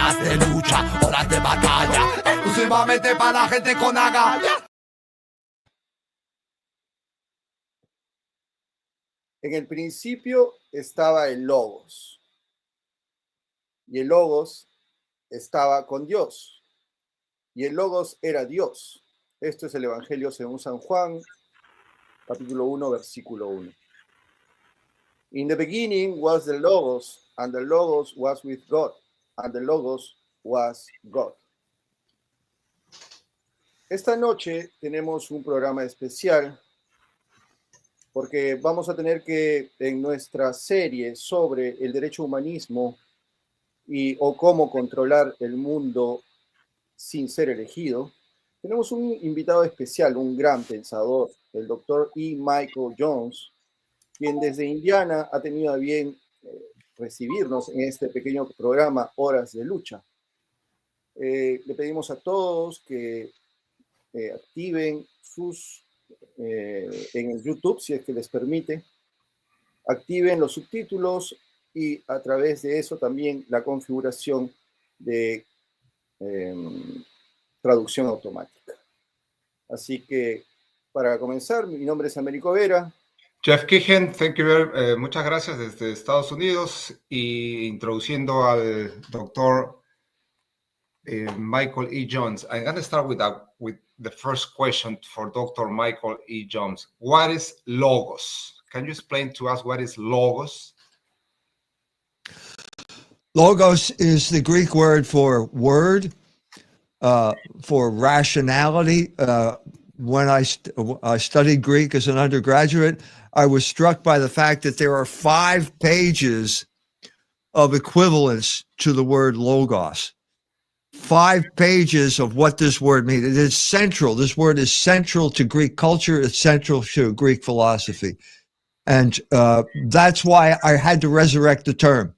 horas de lucha, horas de batalla, exclusivamente para la gente con agallas. En el principio estaba el Logos, y el Logos estaba con Dios, y el Logos era Dios. Esto es el Evangelio según San Juan, capítulo 1, versículo 1. In the beginning was the Logos, and the Logos was with God, and the Logos was God. Esta noche tenemos un programa especial porque vamos a tener que, en nuestra serie sobre el derecho humanismo o cómo controlar el mundo sin ser elegido, tenemos un invitado especial, un gran pensador, el doctor E. Michael Jones, quien desde Indiana ha tenido a bien recibirnos en este pequeño programa Horas de Lucha. Le pedimos a todos que activen sus en el YouTube, si es que les permite, activen los subtítulos y a través de eso también la configuración de traducción automática. Así que para comenzar, mi nombre es Américo Vera. Jeff Kigen, muchas gracias desde Estados Unidos, y introduciendo al doctor Michael E. Jones. I'm going to start with the first question for Dr. Michael E. Jones. What is logos? Can you explain to us what is logos? Logos is the Greek word for word, for rationality. When I studied Greek as an undergraduate, I was struck by the fact that there are 5 pages of equivalence to the word logos. 5 pages of what this word means. It is central. This word is central to Greek culture. It's central to Greek philosophy. And that's why I had to resurrect the term.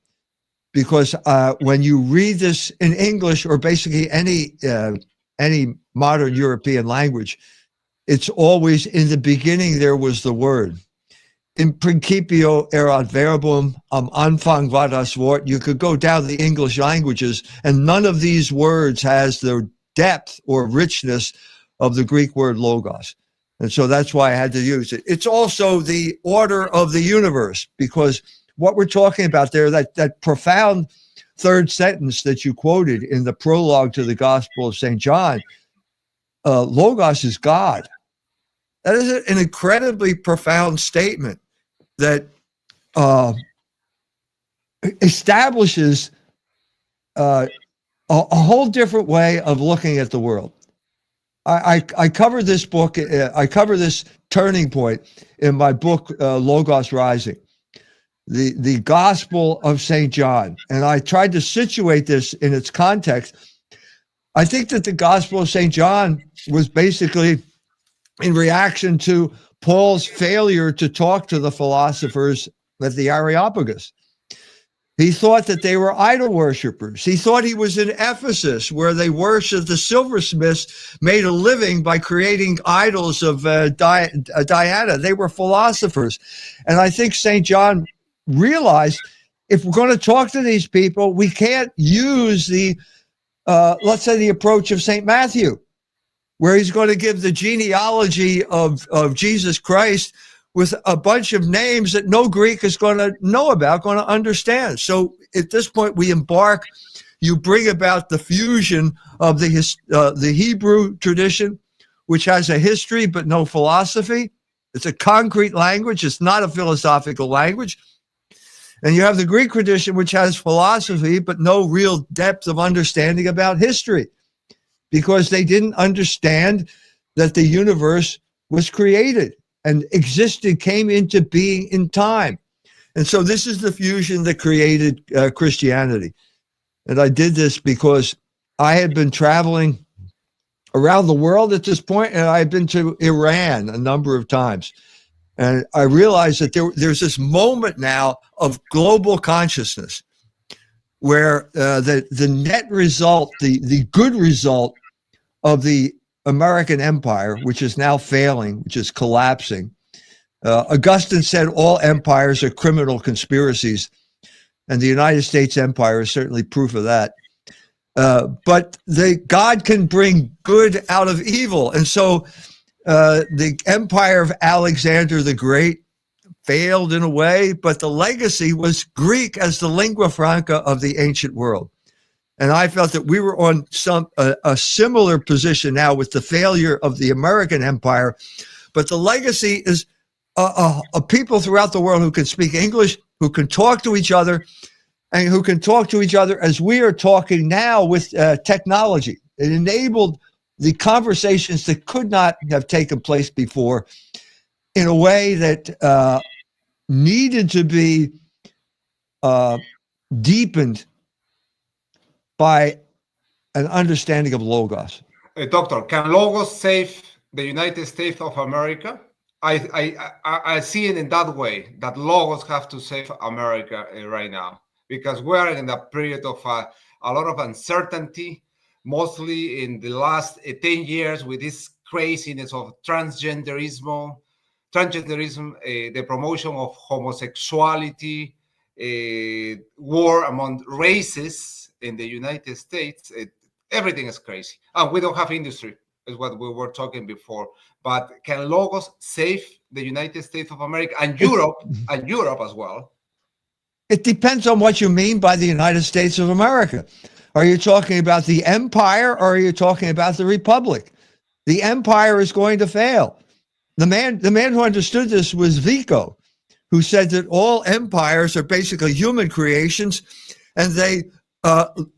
Because when you read this in English, or basically any modern European language, it's always in the beginning there was the word. In principio erat verbum, am Anfang war das Wort. You could go down the English languages, and none of these words has the depth or richness of the Greek word logos. And so that's why I had to use it. It's also the order of the universe, because what we're talking about there, that profound third sentence that you quoted in the prologue to the Gospel of St. John, logos is God. That is an incredibly profound statement that establishes a whole different way of looking at the world. I cover this book, I cover this turning point in my book, Logos Rising, the Gospel of St. John. And I tried to situate this in its context. I think that the Gospel of St. John was basically in reaction to Paul's failure to talk to the philosophers at the Areopagus. He thought that they were idol worshipers. He thought he was in Ephesus, where they worshiped, the silversmiths made a living by creating idols of Diana. They were philosophers. And I think St. John realized, if we're going to talk to these people, we can't use let's say, the approach of St. Matthew, where he's going to give the genealogy of Jesus Christ with a bunch of names that no Greek is going to know about, going to understand. So at this point, you bring about the fusion of the Hebrew tradition, which has a history but no philosophy. It's a concrete language. It's not a philosophical language. And you have the Greek tradition, which has philosophy but no real depth of understanding about history, because they didn't understand that the universe was created and existed, came into being in time. And so this is the fusion that created Christianity. And I did this because I had been traveling around the world at this point, and I had been to Iran a number of times. And I realized that there's this moment now of global consciousness where the net result, the good result of the American empire, which is now failing, which is collapsing. Augustine said all empires are criminal conspiracies, and the United States empire is certainly proof of that. But God can bring good out of evil. And so the empire of Alexander the Great failed in a way, but the legacy was Greek as the lingua franca of the ancient world. And I felt that we were on a similar position now with the failure of the American empire. But the legacy is a people throughout the world who can speak English, who can talk to each other, and who can talk to each other as we are talking now with technology. It enabled the conversations that could not have taken place before in a way that needed to be deepened by an understanding of logos. Doctor, can logos save the United States of America? I see it in that way, that logos have to save America right now, because we're in a period of a lot of uncertainty, mostly in the last 10 years with this craziness of transgenderism, the promotion of homosexuality, war among races in the United States. Everything is crazy. And we don't have industry, is what we were talking before. But can logos save the United States of America and Europe as well? It depends on what you mean by the United States of America. Are you talking about the empire or are you talking about the republic? The empire is going to fail. The man who understood this was Vico, who said that all empires are basically human creations, and they,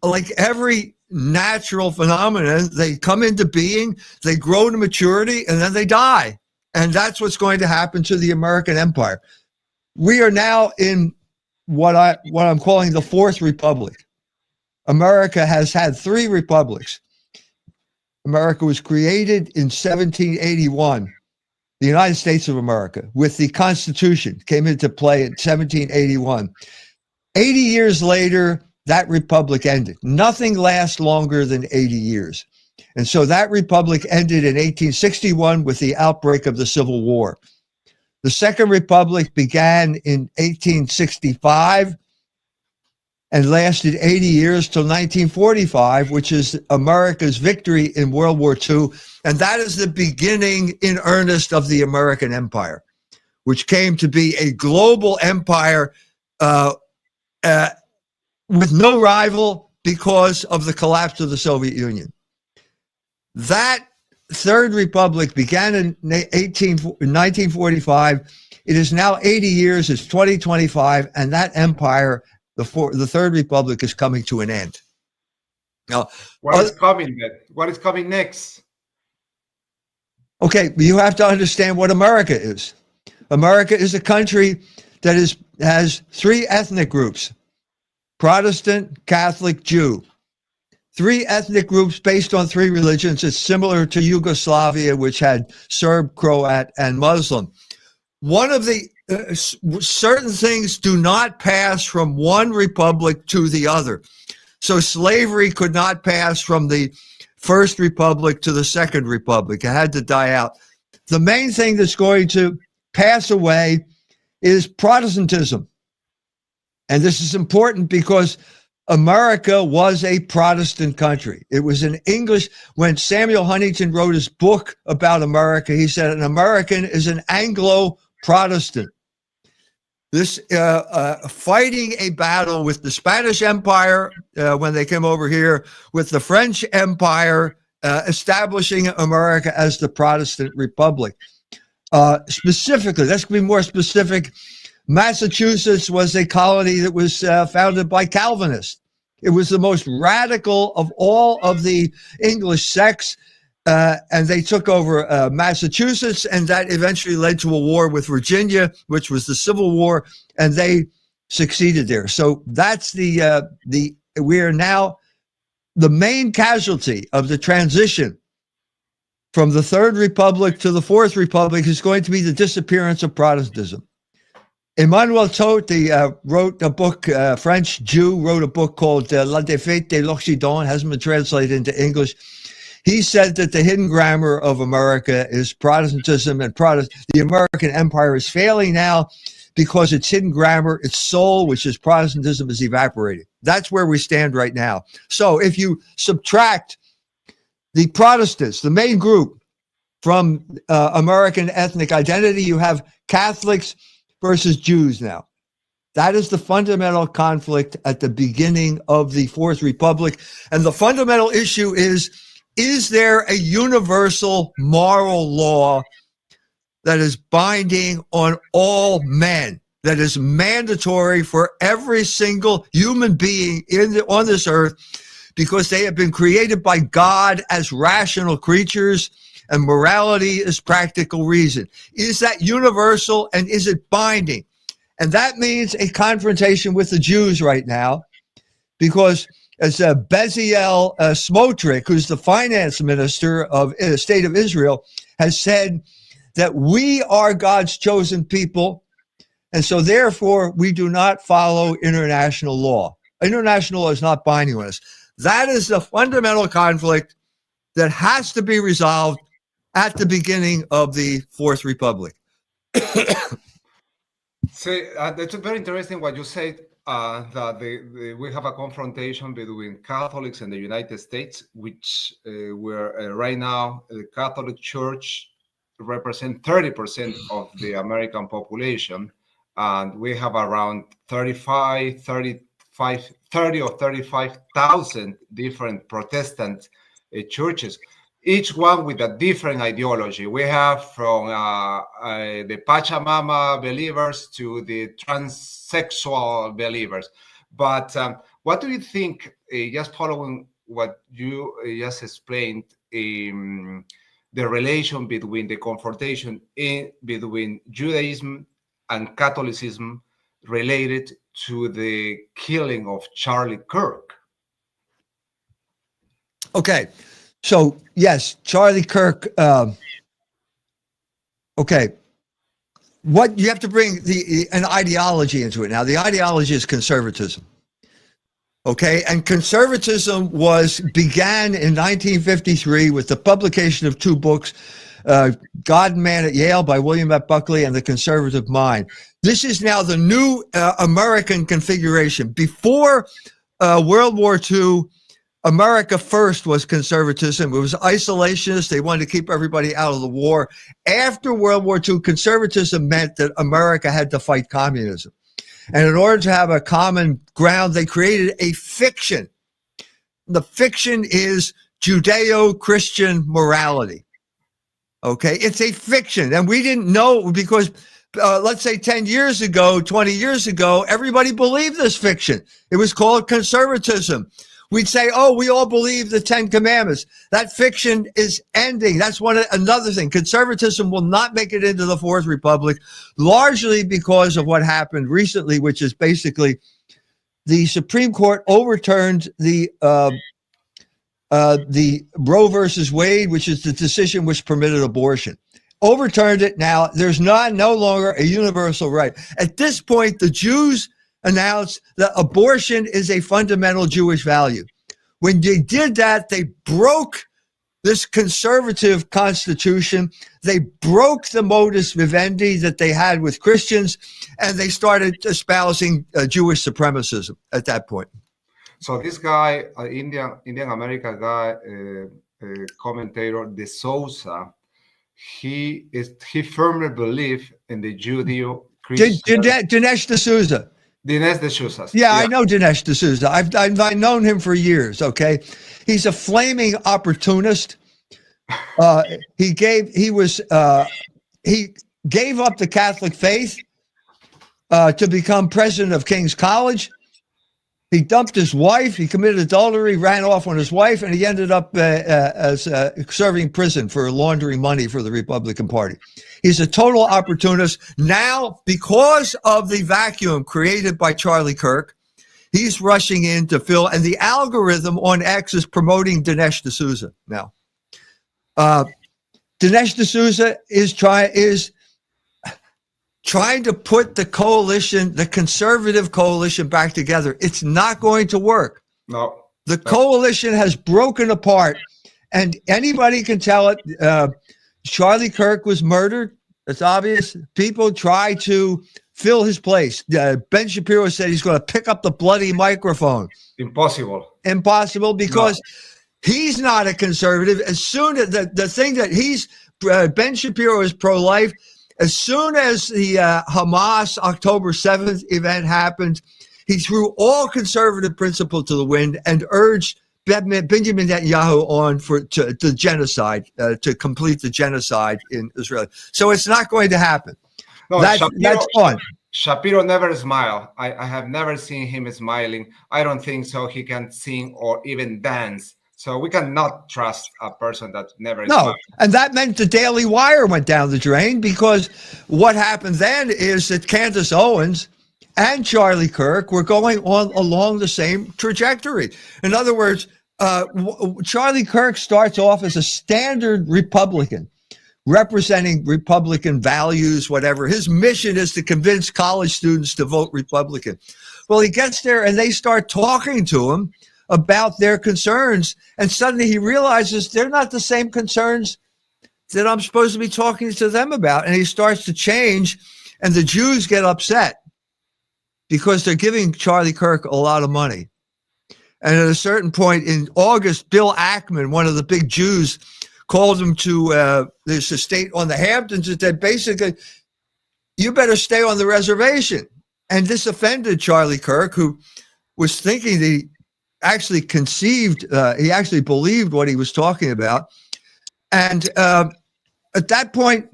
like every natural phenomenon, they come into being, they grow to maturity, and then they die. And that's what's going to happen to the American empire. We are now in what I'm calling the Fourth Republic. America has had three republics. America was created in 1781. The United States of America, with the Constitution, came into play in 1781. 80 years later, that republic ended. Nothing lasts longer than 80 years. And so that republic ended in 1861 with the outbreak of the Civil War. The Second Republic began in 1865 and lasted 80 years till 1945, which is America's victory in World War II. And that is the beginning in earnest of the American empire, which came to be a global empire with no rival because of the collapse of the Soviet Union. That Third Republic began in 1945. It is now 80 years, it's 2025, and that empire, the Third Republic, is coming to an end. Now, what is coming then? What is coming next? Okay, you have to understand what America is. America is a country that has three ethnic groups: Protestant, Catholic, Jew. Three ethnic groups based on three religions. It's similar to Yugoslavia, which had Serb, Croat, and Muslim. One of the certain things do not pass from one republic to the other. So slavery could not pass from the First Republic to the Second Republic. It had to die out. The main thing that's going to pass away is Protestantism. And this is important because America was a Protestant country. It was in English. When Samuel Huntington wrote his book about America, he said an American is an Anglo-Protestant. This fighting a battle with the Spanish Empire when they came over here, with the French Empire, establishing America as the Protestant Republic. Specifically, let's be more specific. Massachusetts was a colony that was founded by Calvinists. It was the most radical of all of the English sects, and they took over Massachusetts, and that eventually led to a war with Virginia, which was the Civil War, and they succeeded there. So that's we are now the main casualty of the transition from the Third Republic to the Fourth Republic is going to be the disappearance of Protestantism. Emmanuel Todt wrote a book, French Jew, wrote a book called La Défaite de l'Occident, hasn't been translated into English. He said that the hidden grammar of America is Protestantism, and the American empire is failing now because its hidden grammar, its soul, which is Protestantism, is evaporating. That's where we stand right now. So if you subtract the Protestants, the main group, from American ethnic identity, you have Catholics versus Jews now. That is the fundamental conflict at the beginning of the Fourth Republic. And the fundamental issue is there a universal moral law that is binding on all men, that is mandatory for every single human being on this earth, because they have been created by God as rational creatures, and morality is practical reason? Is that universal, and is it binding? And that means a confrontation with the Jews right now, because as Bezalel Smotrich, who's the finance minister of the state of Israel, has said that we are God's chosen people, and so therefore we do not follow international law. International law is not binding on us. That is the fundamental conflict that has to be resolved at the beginning of the Fourth Republic. See, that's very interesting what you said, that we have a confrontation between Catholics and the United States, which where right now the Catholic Church represent 30% of the American population, and we have around 30 or 35,000 different Protestant churches, each one with a different ideology. We have from the Pachamama believers to the transsexual believers. But what do you think, just following what you just explained, the relation between the confrontation between Judaism and Catholicism related to the killing of Charlie Kirk? Okay. So, yes, Charlie Kirk, okay. What you have to bring an ideology into it. Now, the ideology is conservatism. Okay, and conservatism began in 1953 with the publication of two books, God and Man at Yale by William F. Buckley and The Conservative Mind. This is now the new American configuration. Before World War II, America first was conservatism. It was isolationist. They wanted to keep everybody out of the war. After World War II, conservatism meant that America had to fight communism. And in order to have a common ground, they created a fiction. The fiction is Judeo-Christian morality. Okay, it's a fiction. And we didn't know because, let's say 10 years ago, 20 years ago, everybody believed this fiction. It was called conservatism. We'd say, oh, we all believe the 10 Commandments. That fiction is ending. That's another thing. Conservatism will not make it into the Fourth Republic, largely because of what happened recently, which is basically the Supreme Court overturned the Roe versus Wade, which is the decision which permitted abortion. Overturned it. Now there's no longer a universal right. At this point, the Jews announced that abortion is a fundamental Jewish value. When they did that, they broke this conservative constitution. They broke the modus vivendi that they had with Christians, and they started espousing Jewish supremacism at that point. So this guy, Indian American guy, commentator De Souza, he firmly believes in the Judeo-Christian. Dinesh D'Souza. Dinesh D'Souza. Yeah, I know Dinesh D'Souza. I've known him for years. Okay, he's a flaming opportunist. He gave up the Catholic faith to become president of King's College. He dumped his wife. He committed adultery, ran off on his wife, and he ended up serving prison for laundering money for the Republican Party. He's a total opportunist. Now, because of the vacuum created by Charlie Kirk, he's rushing in to fill, and the algorithm on X is promoting Dinesh D'Souza now. Dinesh D'Souza is trying to put the coalition, the conservative coalition, back together. It's not going to work. No. The coalition has broken apart, and anybody can tell it. Charlie Kirk was murdered. It's obvious. People try to fill his place. Ben Shapiro said he's going to pick up the bloody microphone. Impossible. Impossible, because he's not a conservative. As soon as the thing that he's Ben Shapiro is pro-life. As soon as the Hamas October 7th event happened, he threw all conservative principle to the wind and urged Benjamin Netanyahu on to the genocide, to complete the genocide in Israel. So it's not going to happen. No, that's fun. Shapiro never smile. I have never seen him smiling. I don't think so. He can sing or even dance. So we cannot trust a person that never smiles. And that meant the Daily Wire went down the drain, because what happened then is that Candace Owens and Charlie Kirk were going on along the same trajectory. In other words, Charlie Kirk starts off as a standard Republican, representing Republican values, whatever. His mission is to convince college students to vote Republican. Well, he gets there and they start talking to him about their concerns, and suddenly he realizes they're not the same concerns that I'm supposed to be talking to them about. And he starts to change, and the Jews get upset because they're giving Charlie Kirk a lot of money. And at a certain point in August, Bill Ackman, one of the big Jews, called him to this estate on the Hamptons and said, basically, you better stay on the reservation. And this offended Charlie Kirk, who was thinking that he actually he actually believed what he was talking about. And at that point,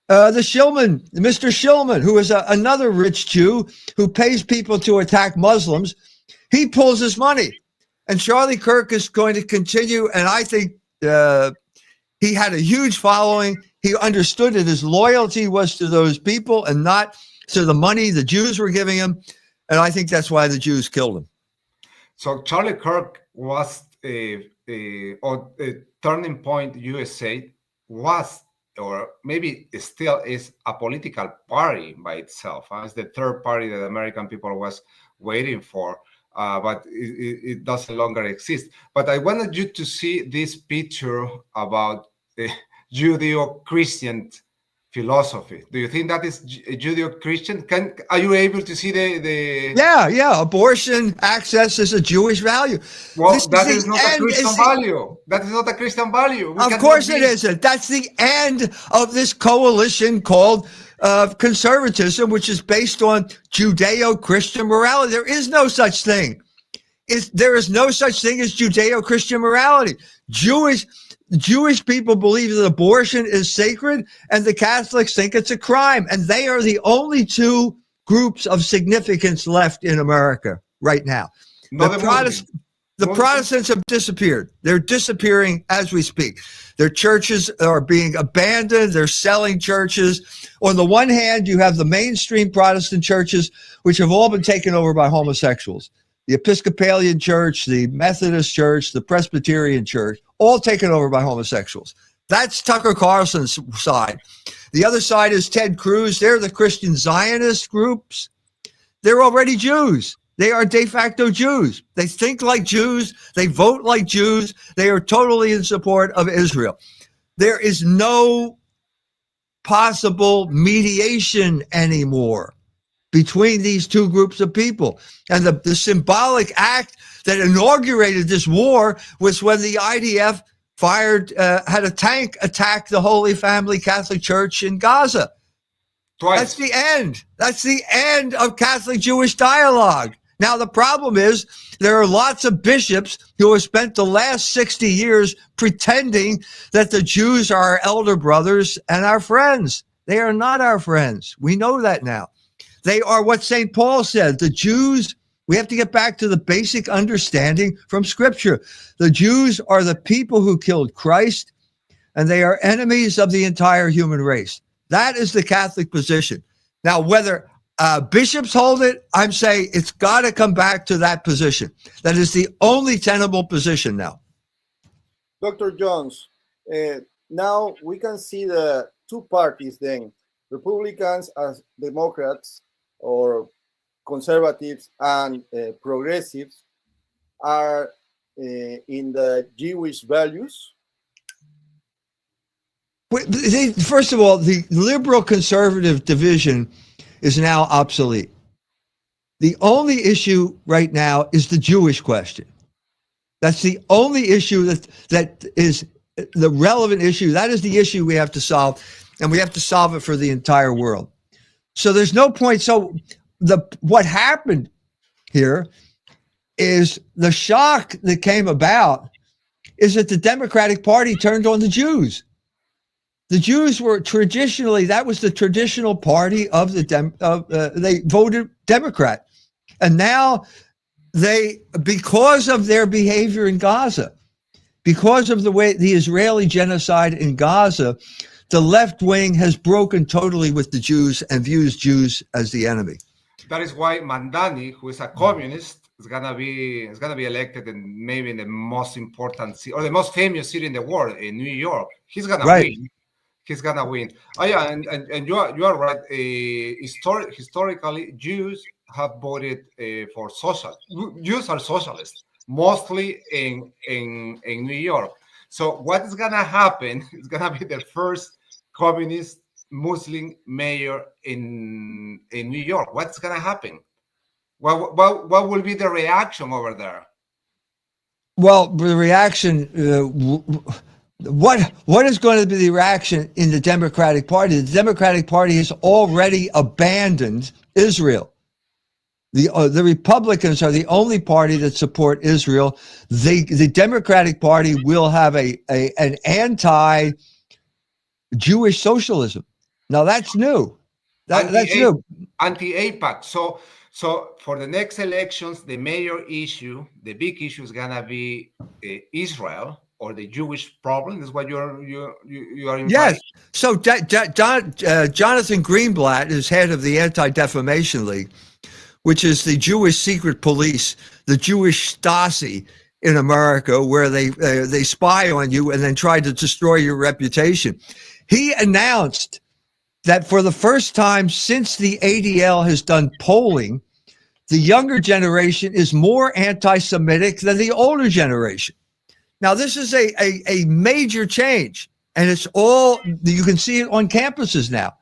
Mr. Shillman, who is another rich Jew who pays people to attack Muslims, he pulls his money. And Charlie Kirk is going to continue. And I think he had a huge following. He understood that his loyalty was to those people and not to the money the Jews were giving him. And I think that's why the Jews killed him. So Charlie Kirk was a Turning Point USA was, or maybe still is, a political party by itself. It's the third party that American people was waiting for, but it doesn't longer exist. But I wanted you to see this picture about the Judeo-Christian philosophy. Do you think that is Judeo-Christian? Are you able to see the? Yeah. Abortion access is a Jewish value. Well, that is not a Christian value. That is not a Christian value. Of course it isn't. That's the end of this coalition called conservatism, which is based on Judeo-Christian morality. There is no such thing. There is no such thing as Judeo-Christian morality. Jewish people believe that abortion is sacred, and the Catholics think it's a crime. And they are the only two groups of significance left in America right now. The Protestants have disappeared. They're disappearing as we speak. Their churches are being abandoned. They're selling churches. On the one hand, you have the mainstream Protestant churches, which have all been taken over by homosexuals. The Episcopalian Church, the Methodist Church, the Presbyterian Church, all taken over by homosexuals. That's Tucker Carlson's side. The other side is Ted Cruz. They're the Christian Zionist groups. They're already Jews. They are de facto Jews. They think like Jews. They vote like Jews. They are totally in support of Israel. There is no possible mediation anymore between these two groups of people. And the symbolic act that inaugurated this war was when the IDF had a tank attack the Holy Family Catholic Church in Gaza. Twice. That's the end. That's the end of Catholic-Jewish dialogue. Now, the problem is there are lots of bishops who have spent the last 60 years pretending that the Jews are our elder brothers and our friends. They are not our friends. We know that now. They are what St. Paul said. The Jews, we have to get back to the basic understanding from Scripture. The Jews are the people who killed Christ, and they are enemies of the entire human race. That is the Catholic position. Now, whether bishops hold it, I'm saying it's got to come back to that position. That is the only tenable position now. Dr. Jones, now we can see the two parties then, Republicans as Democrats or conservatives and progressives are in the Jewish values. First of all, the liberal conservative division is now obsolete. The only issue right now is the Jewish question. That's the only issue that is the relevant issue. That is the issue we have to solve, and we have to solve it for the entire world. So there's no point. So what happened here is the shock that came about is that the Democratic Party turned on the Jews. The Jews were traditionally, that was the traditional party of they voted Democrat. And now because of their behavior in Gaza, because of the way the Israeli genocide in Gaza, the left wing has broken totally with the Jews and views Jews as the enemy. That is why Mandani, who is a communist, is gonna be elected in maybe in the most important city or the most famous city in the world, in New York. He's gonna win. He's gonna win. Oh yeah, and you are right. Historically, Jews have voted for social. Jews are socialists, mostly in New York. So what is gonna happen? It's gonna be the first communist Muslim mayor in New York. What's gonna happen? What will be the reaction over there? Well, the reaction. What is going to be the reaction in the Democratic Party? The Democratic Party has already abandoned Israel. The Republicans are the only party that support Israel. The Democratic Party will have an anti-Jewish socialism. Now that's new. That's new. Anti-AIPAC. So for the next elections, the major issue, the big issue is gonna be Israel or the Jewish problem. Is what you are implying? Yes. So Jonathan Greenblatt is head of the Anti-Defamation League, which is the Jewish secret police, the Jewish Stasi in America, where they spy on you and then try to destroy your reputation. He announced that for the first time since the ADL has done polling, the younger generation is more anti-Semitic than the older generation. Now, this is a major change, and it's all, you can see it on campuses now.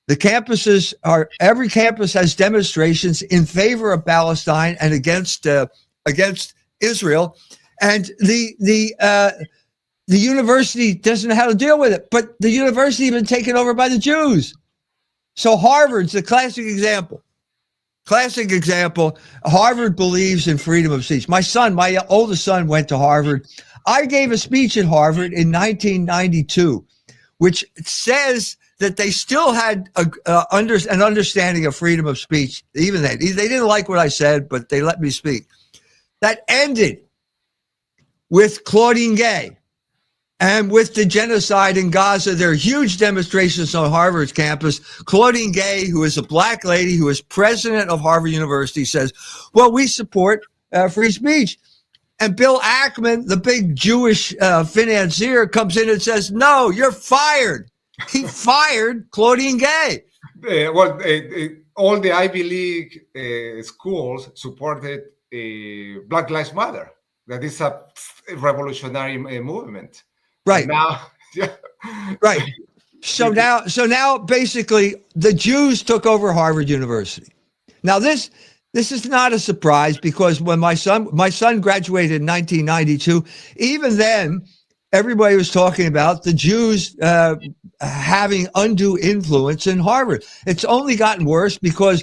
The campuses every campus has demonstrations in favor of Palestine and against Israel, and the university doesn't know how to deal with it. But the university has been taken over by the Jews. So Harvard's the classic example. Harvard believes in freedom of speech. My oldest son went to Harvard. I gave a speech at Harvard in 1992, which says that they still had an understanding of freedom of speech. Even then, they didn't like what I said, but they let me speak. That ended with Claudine Gay. And with the genocide in Gaza, there are huge demonstrations on Harvard's campus. Claudine Gay, who is a black lady who is president of Harvard University, says, well, we support free speech. And Bill Ackman, the big Jewish financier, comes in and says, no, you're fired. He fired Claudine Gay. All the Ivy League schools supported Black Lives Matter. That is a revolutionary movement. Right. Now, yeah. Right. So now basically the Jews took over Harvard University. Now this is not a surprise, because when my son graduated in 1992, even then everybody was talking about the Jews having undue influence in Harvard. It's only gotten worse, because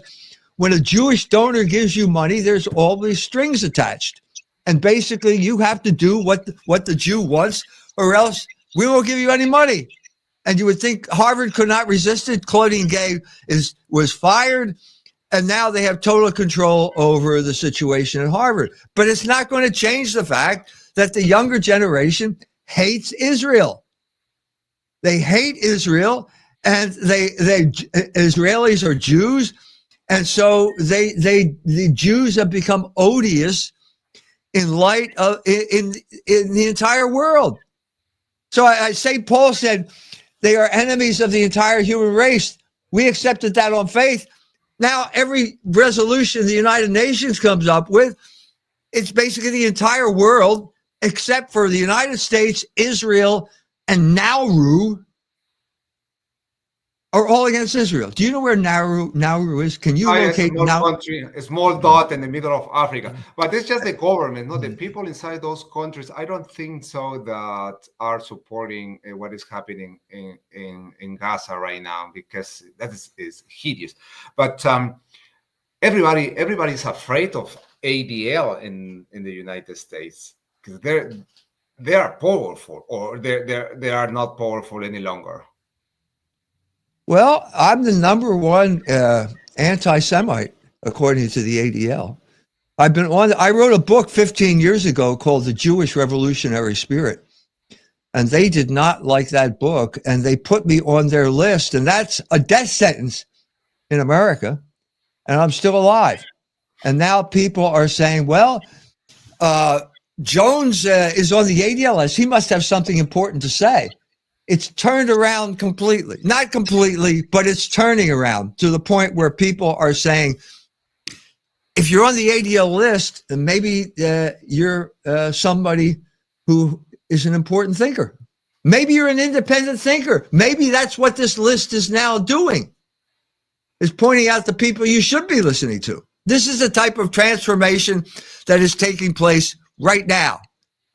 when a Jewish donor gives you money, there's all these strings attached. And basically you have to do what the Jew wants, or else we won't give you any money. And you would think Harvard could not resist it. Claudine Gay was fired, and now they have total control over the situation at Harvard. But it's not going to change the fact that the younger generation hates Israel. They hate Israel, and Israelis are Jews, and so the Jews have become odious in light of in the entire world. So St. Paul said they are enemies of the entire human race. We accepted that on faith. Now every resolution the United Nations comes up with, it's basically the entire world except for the United States, Israel, and Nauru. are all against Israel. Do you know where Nauru is? Can you It's a locate small Nauru? country, a small dot in the middle of Africa. But it's just the government, not the people inside those countries. I don't think so that are supporting what is happening in Gaza right now, because that is hideous. But everybody's afraid of ADL in the United States, because they are powerful, or they are not powerful any longer. Well, I'm the number one anti-Semite according to the ADL. I wrote a book 15 years ago called The Jewish Revolutionary Spirit. And they did not like that book, and they put me on their list, and that's a death sentence in America, and I'm still alive. And now people are saying, well, Jones is on the ADL list. He must have something important to say. It's turned around completely. Not completely, but it's turning around to the point where people are saying, if you're on the ADL list, then maybe you're somebody who is an important thinker. Maybe you're an independent thinker. Maybe that's what this list is now doing, is pointing out the people you should be listening to. This is the type of transformation that is taking place right now.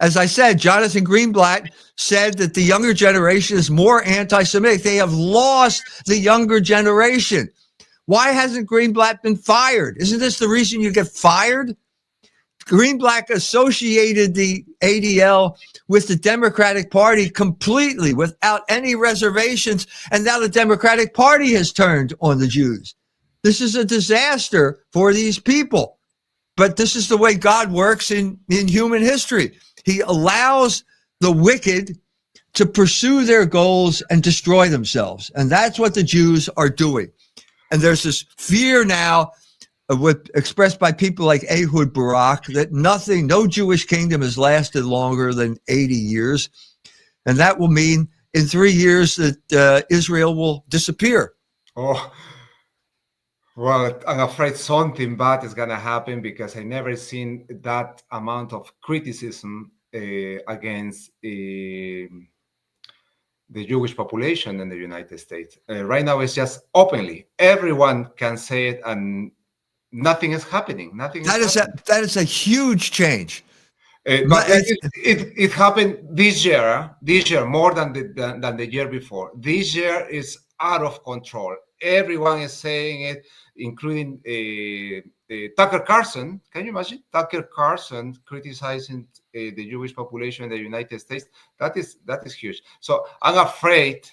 As I said, Jonathan Greenblatt said that the younger generation is more anti-Semitic. They have lost the younger generation. Why hasn't Greenblatt been fired? Isn't this the reason you get fired? Greenblatt associated the ADL with the Democratic Party completely, without any reservations, and now the Democratic Party has turned on the Jews. This is a disaster for these people. But this is the way God works in human history. He allows the wicked to pursue their goals and destroy themselves. And that's what the Jews are doing. And there's this fear now expressed by people like Ehud Barak that no Jewish kingdom has lasted longer than 80 years. And that will mean in 3 years that Israel will disappear. Oh, well, I'm afraid something bad is going to happen, because I never seen that amount of criticism against the Jewish population in the United States. Right now, it's just openly. Everyone can say it, and nothing is happening. That is a huge change. But it happened this year more than the year before. This year is out of control. Everyone is saying it, including Tucker Carlson. Can you imagine Tucker Carlson criticizing the Jewish population in the United States? That is huge. So I'm afraid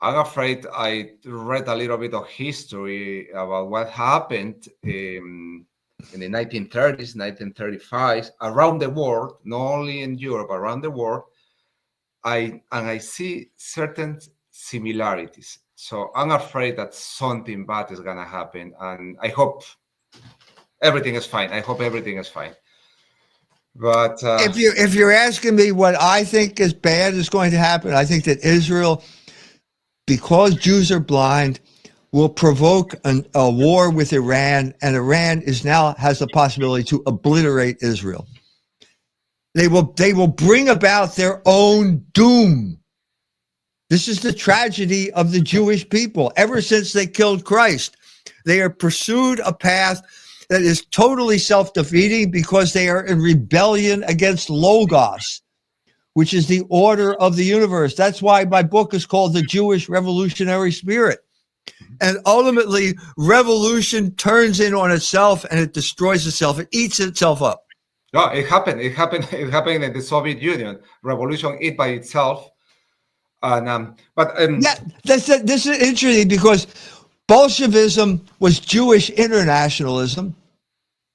I read a little bit of history about what happened in the 1930s, 1935, around the world, not only in Europe, around the world. I see certain similarities. So I'm afraid that something bad is going to happen, and I hope everything is fine. But if you're asking me what I think is bad is going to happen, I think that Israel, because Jews are blind, will provoke a war with Iran, and Iran has the possibility to obliterate Israel. They will bring about their own doom. This is the tragedy of the Jewish people. Ever since they killed Christ, they have pursued a path that is totally self-defeating, because they are in rebellion against Logos, which is the order of the universe. That's why my book is called The Jewish Revolutionary Spirit. And ultimately, revolution turns in on itself, and it destroys itself. It eats itself up. No, it happened in the Soviet Union. Revolution ate by itself. This is interesting, because Bolshevism was Jewish internationalism,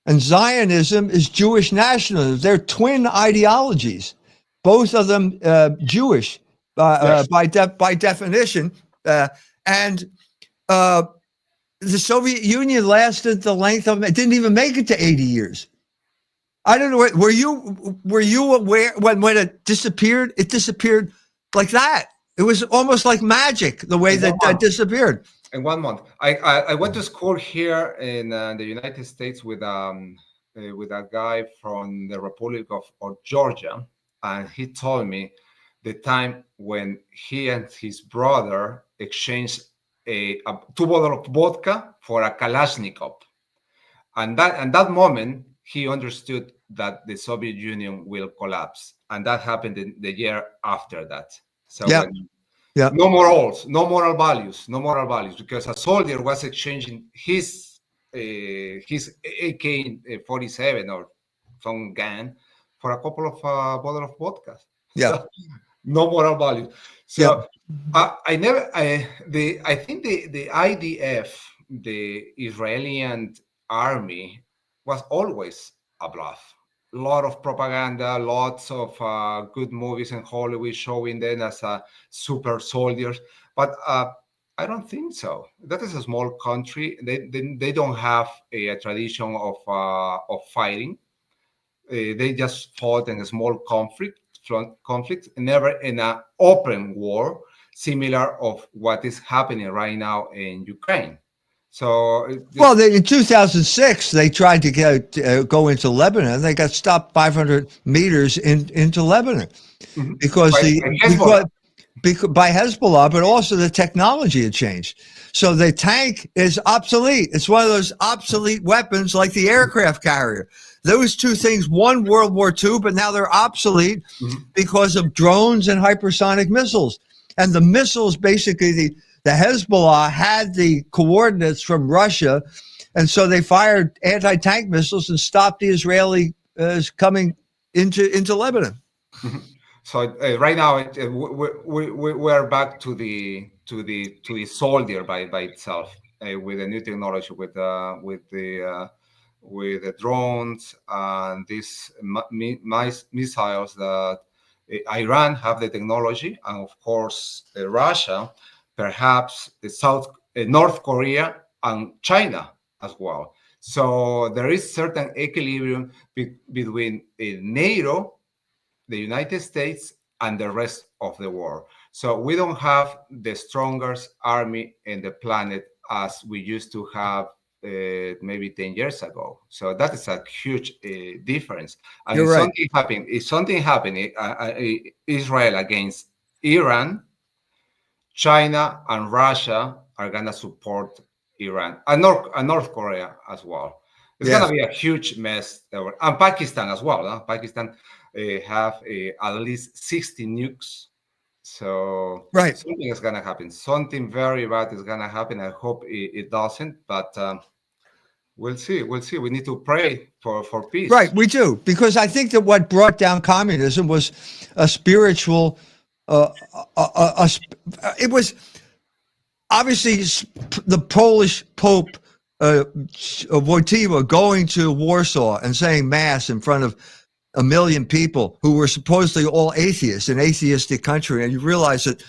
and Zionism is Jewish nationalism. They're twin ideologies, both of them Jewish Yes. by definition. And the Soviet Union lasted the length of it. Didn't even make it to 80 years. I don't know. Were you aware when it disappeared? It disappeared like that. It was almost like magic, the way that disappeared. In 1 month, I went to school here in the United States with a guy from the Republic of Georgia, and he told me the time when he and his brother exchanged two bottles of vodka for a Kalashnikov. And that moment, he understood that the Soviet Union will collapse. And that happened in the year after that. So no morals, no moral values, because a soldier was exchanging his AK-47 or some gun for a couple of bottles of vodka. Yeah. So, no moral values. So I think the IDF, the Israeli army, was always a bluff. A lot of propaganda, lots of good movies in Hollywood showing them as super soldiers. But I don't think so. That is a small country. They don't have a tradition of fighting. They just fought in a small conflict, never in an open war, similar of what is happening right now in Ukraine. So, in 2006, they tried to go into Lebanon. They got stopped 500 meters into Lebanon because by Hezbollah, but also the technology had changed. So the tank is obsolete. It's one of those obsolete weapons like the aircraft carrier. Those two things won World War II, but now they're obsolete because of drones and hypersonic missiles. And the missiles, basically, the Hezbollah had the coordinates from Russia, and so they fired anti-tank missiles and stopped the Israeli coming into Lebanon. So right now we're back to the soldier by itself with the new technology, with the drones and these missiles that Iran have the technology, and of course Russia, perhaps North Korea and China as well. So there is certain equilibrium between NATO, the United States, and the rest of the world. So we don't have the strongest army in the planet as we used to have maybe 10 years ago. So that is a huge difference. And You're right. If something happened, Israel against Iran, China and Russia are going to support Iran and North Korea as well. It's going to be a huge mess. And Pakistan as well. Huh? Pakistan have at least 60 nukes. So something is going to happen. Something very bad is going to happen. I hope it doesn't, but we'll see. We need to pray for peace. Right, we do. Because I think that what brought down communism was a spiritual, it was obviously the Polish Pope Wojtyła going to Warsaw and saying mass in front of 1 million people who were supposedly all atheists, an atheistic country. And you realize that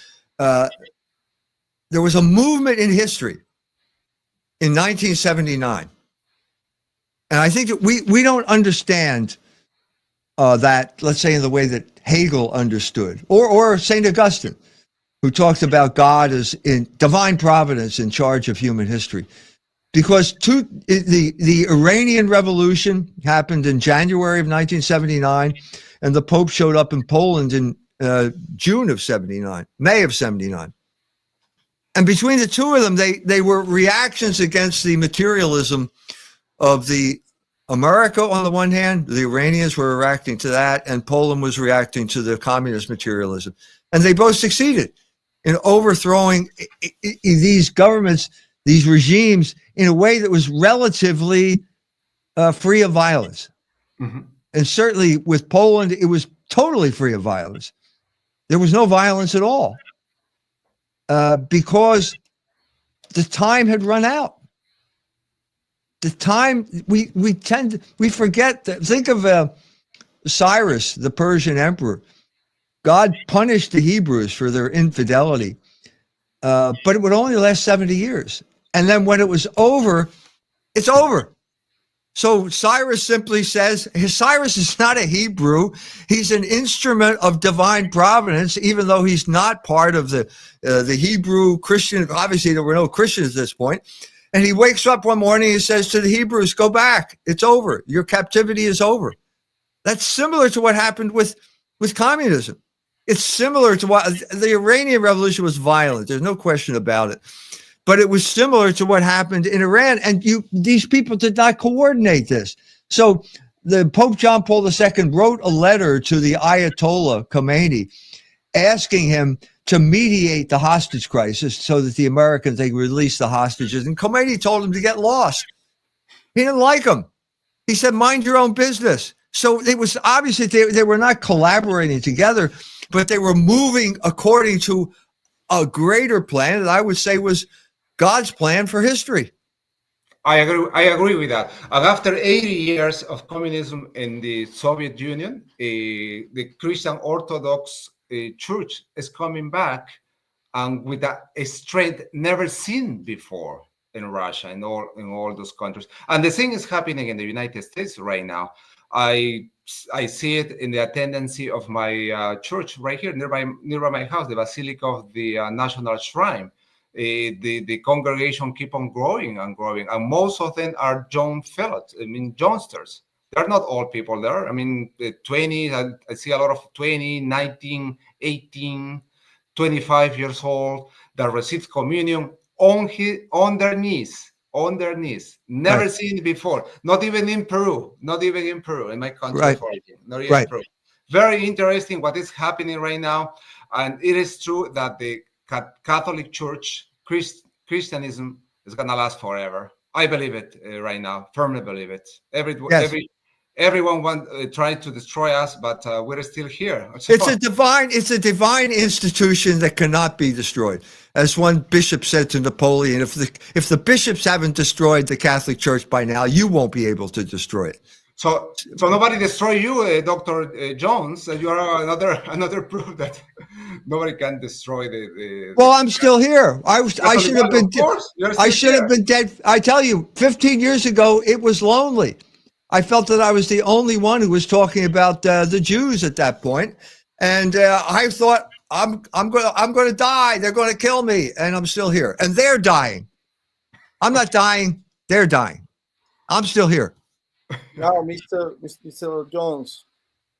there was a movement in history in 1979. And I think that we don't understand that, let's say, in the way that Hegel understood, or St. Augustine, who talked about God as in divine providence in charge of human history. Because the Iranian Revolution happened in January of 1979, and the Pope showed up in Poland in June of 79, May of 79. And between the two of them, they were reactions against the materialism of the America on the one hand. The Iranians were reacting to that, and Poland was reacting to the communist materialism. And they both succeeded in overthrowing these governments, these regimes, in a way that was relatively free of violence. And certainly with Poland, it was totally free of violence. There was no violence at all because the time had run out. The time we forget that. Think of Cyrus, the Persian emperor. God punished the Hebrews for their infidelity, but it would only last 70 years. And then when it was over, it's over. So Cyrus simply says, Cyrus is not a Hebrew. He's an instrument of divine providence, even though he's not part of the Hebrew Christian. Obviously, there were no Christians at this point. And he wakes up one morning, he says to the Hebrews, go back. It's over. Your captivity is over. That's similar to what happened with communism. It's similar to what the Iranian Revolution was violent. There's no question about it. But it was similar to what happened in Iran. And these people did not coordinate this. So the Pope John Paul II wrote a letter to the Ayatollah Khomeini asking him to mediate the hostage crisis so that the Americans, they release the hostages. And Khomeini told him to get lost. He didn't like him. He said, mind your own business. So it was obviously they were not collaborating together, but they were moving according to a greater plan that I would say was God's plan for history. I agree with that. And after 80 years of communism in the Soviet Union, the Christian Orthodox Church is coming back, and with a strength never seen before in Russia and all those countries. And the thing is happening in the United States right now. I see it in the attendance of my church right here nearby my house, the Basilica of the National Shrine. The congregation keep on growing and growing, and most of them are young fellows. I mean, youngsters. They're not old people there. I mean, the 20s. I see a lot of 20, 19, 18, 25 years old that receive communion on their knees. Never Right. seen it before. Not even in Peru. In my country Right. of origin. Not even Right. Peru. Very interesting what is happening right now. And it is true that the Catholic Church, Christianism is going to last forever. I believe it right now. Firmly believe it. Everyone tried to destroy us, but we're still here. It's a divine institution that cannot be destroyed. As one bishop said to Napoleon, if the bishops haven't destroyed the Catholic Church by now, you won't be able to destroy it. So nobody destroy you, Dr. Jones. You are another proof that nobody can destroy the Well, I'm still here. I should have been. I should have been dead. I tell you, 15 years ago, it was lonely. I felt that I was the only one who was talking about the Jews at that point, and I thought I'm going to die. They're going to kill me, and I'm still here. And they're dying. I'm not dying. They're dying. I'm still here. Now, Mr. Jones,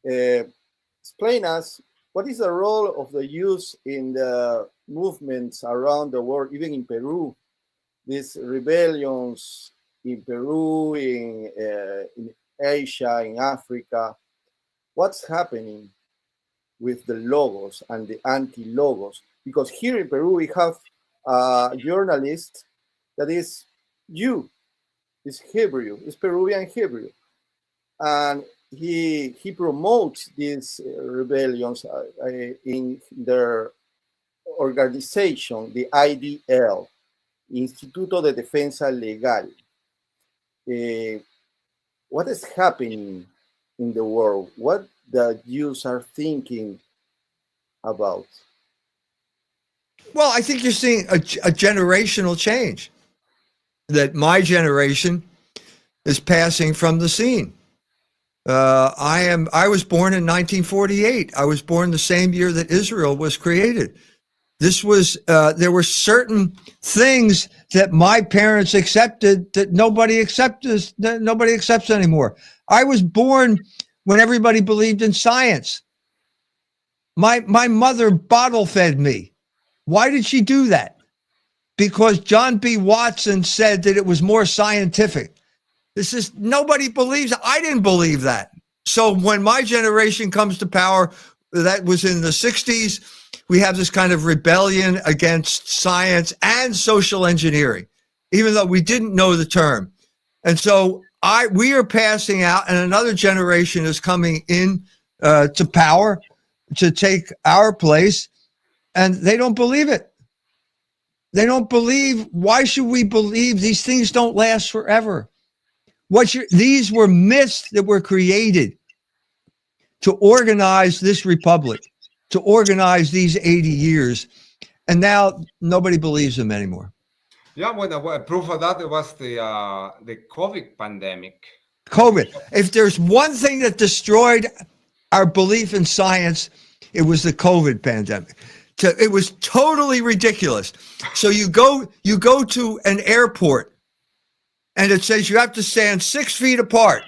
explain us what is the role of the youth in the movements around the world, even in Peru, these rebellions in Peru, in Asia, in Africa. What's happening with the logos and the anti-logos? Because here in Peru, we have a journalist that is Hebrew, is Peruvian Hebrew. And he promotes these rebellions in their organization, the IDL, Instituto de Defensa Legal. What is happening in the world? What the Jews are thinking about? Well, I think you're seeing a generational change. That my generation is passing from the scene. I was born in 1948. I was born the same year that Israel was created. There were certain things that my parents accepted that nobody accepts anymore. I was born when everybody believed in science. My mother bottle fed me. Why did she do that? Because John B. Watson said that it was more scientific. Nobody believes. I didn't believe that. So when my generation comes to power, that was in the 60s, we have this kind of rebellion against science and social engineering, even though we didn't know the term. And so we are passing out, and another generation is coming in to power to take our place, and they don't believe it. They don't believe. Why should we believe? These things don't last forever. These were myths that were created to organize this republic, to organize these 80 years, and now nobody believes them anymore. Yeah, well, proof of that was the COVID pandemic. COVID. If there's one thing that destroyed our belief in science, it was the COVID pandemic. It was totally ridiculous. So you go to an airport, and it says you have to stand 6 feet apart.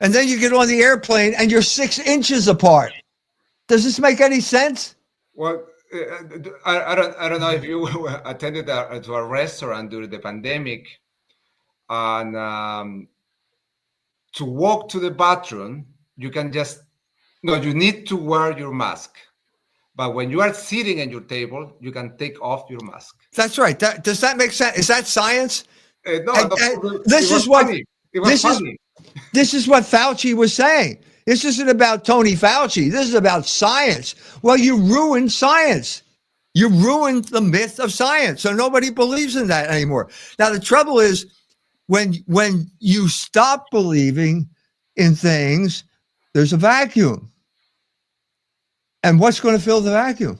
And then you get on the airplane and you're 6 inches apart. Does this make any sense? Well, I don't know if you attended to a restaurant during the pandemic, and to walk to the bathroom, you can just no. You need to wear your mask, but when you are sitting at your table, you can take off your mask. That's right. Does that make sense? Is that science? No, This is what funny. It was funny. This is what Fauci was saying. This isn't about Tony Fauci. This is about science. Well, you ruined science. You ruined the myth of science. So nobody believes in that anymore. Now, the trouble is when you stop believing in things, there's a vacuum. And what's going to fill the vacuum?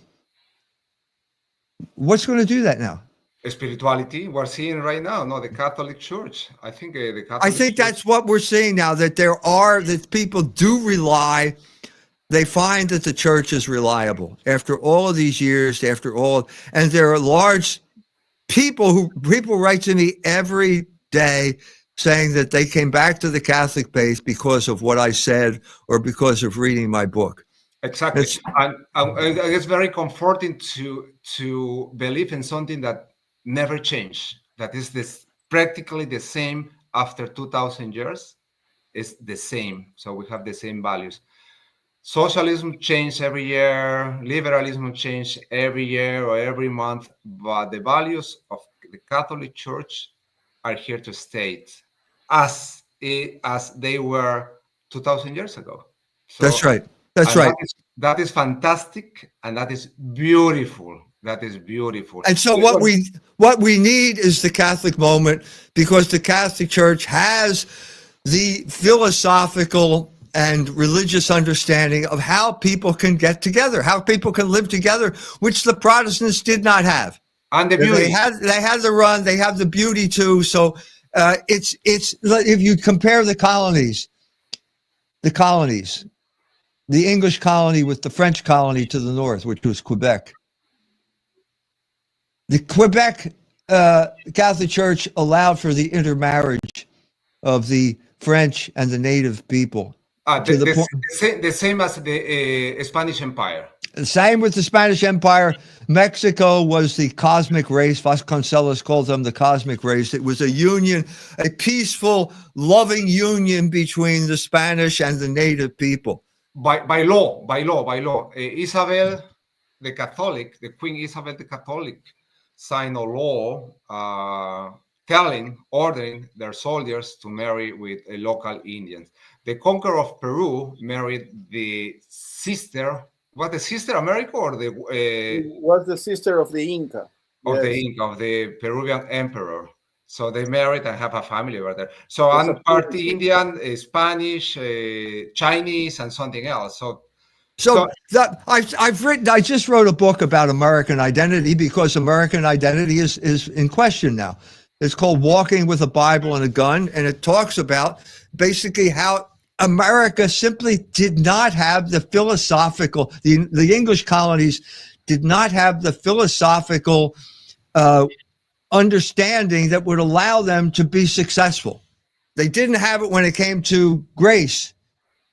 What's going to do that now? Spirituality we're seeing right now. No, the Catholic Church. I think the Catholic I think Church, that's what we're seeing now, that people do rely. They find that the church is reliable after all of these years, and there are large people write to me every day saying that they came back to the Catholic faith because of what I said or because of reading my book. exactly, and it's very comforting to believe in something that never changed. That is practically the same after 2,000 years. It's the same. So we have the same values. Socialism changed every year, liberalism changed every year or every month, but the values of the Catholic Church are here to stay as they were 2,000 years ago. So, That's right. That's right. That is fantastic, and that is beautiful. That is beautiful. And so what we need is the Catholic moment, because the Catholic Church has the philosophical and religious understanding of how people can get together, how people can live together, which the Protestants did not have. And the beauty. They had the run, they have the beauty too. So it's if you compare the colonies, the English colony with the French colony to the north, which was Quebec. The Quebec Catholic Church allowed for the intermarriage of the French and the native people. The same as the Spanish Empire. Same with the Spanish Empire. Mexico was the cosmic race. Vasconcelos called them the cosmic race. It was a union, a peaceful, loving union between the Spanish and the native people. By law. Isabel the Catholic, the Queen Isabel the Catholic, signed a law ordering their soldiers to marry with local Indians. The conqueror of Peru married the sister. Was the sister America or was the sister of the Inca? Of the Peruvian emperor. So they married and have a family over there. So I'm part Indian, Spanish, Chinese, and something else. So I just wrote a book about American identity, because American identity is in question now. It's called Walking with a Bible and a Gun, and it talks about basically how America simply did not have the philosophical, the English colonies did not have the philosophical understanding that would allow them to be successful. They didn't have it when it came to grace,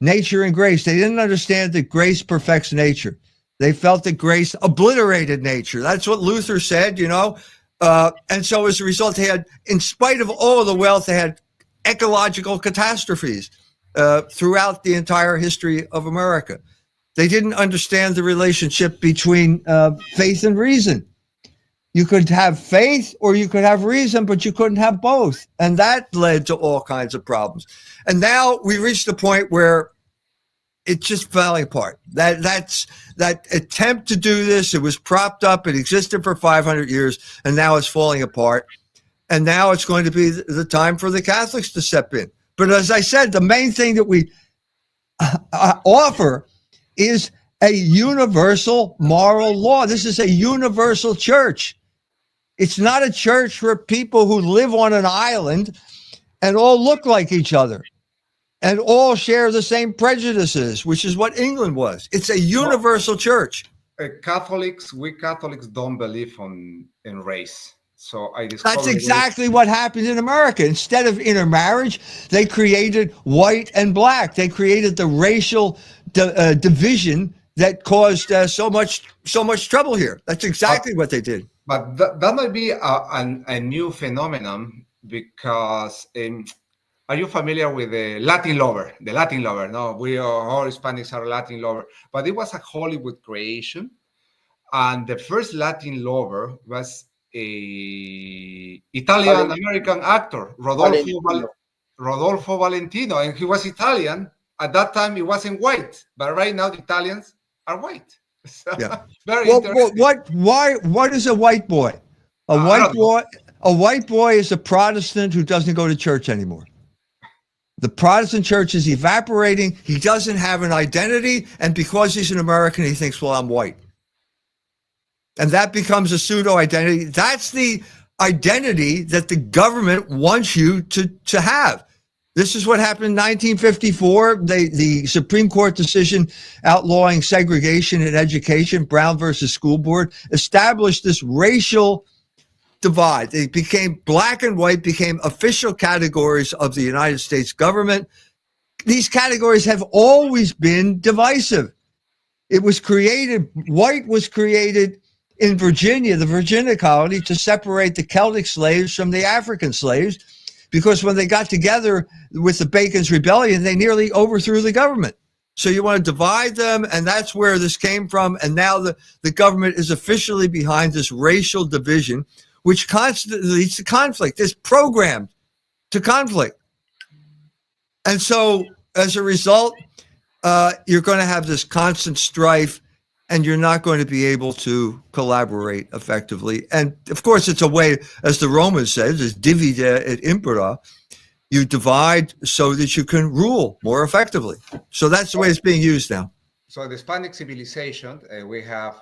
nature and grace. They didn't understand that grace perfects nature. They felt that grace obliterated nature. That's what Luther said, and so as a result, they had, in spite of all of the wealth, they had ecological catastrophes throughout the entire history of America. They didn't understand the relationship between faith and reason. You could have faith or you could have reason, but you couldn't have both. And that led to all kinds of problems. And now we reached a point where it's just falling apart. That attempt to do this, it was propped up, it existed for 500 years, and now it's falling apart. And now it's going to be the time for the Catholics to step in. But as I said, the main thing that we offer is a universal moral law. This is a universal church. It's not a church for people who live on an island and all look like each other and all share the same prejudices, which is what England was. It's a universal church. We Catholics don't believe in race. So that's exactly what happened in America. Instead of intermarriage, they created white and black. They created the racial division that caused so much trouble here. That's exactly what they did. But that might be a new phenomenon because are you familiar with the Latin lover? The Latin lover, no, we are all Hispanics are Latin lover, but it was a Hollywood creation, and the first Latin lover was a Italian American actor, Rodolfo Valentino, and he was Italian. At that time, he wasn't white, but right now the Italians are white. So, Yeah. very Well, interesting. what is a white boy? A white boy is a Protestant who doesn't go to church anymore. The Protestant church is evaporating. He doesn't have an identity, and because he's an American, he thinks, well, I'm white. And that becomes a pseudo identity. That's the identity that the government wants you to have. This is what happened in 1954. The Supreme Court decision outlawing segregation in education, Brown versus School Board, established this racial divide. It became black and white, became official categories of the United States government. These categories have always been divisive. White was created in Virginia, the Virginia colony, to separate the Celtic slaves from the African slaves, because when they got together with the Bacon's Rebellion, they nearly overthrew the government. So you want to divide them, and that's where this came from. And now the government is officially behind this racial division, which constantly leads to conflict. It's programmed to conflict. And so as a result, you're going to have this constant strife, and you're not going to be able to collaborate effectively. And of course, it's a way, as the Romans said, is divide et impera. You divide so that you can rule more effectively. So that's the way it's being used now. So the Hispanic civilization, we have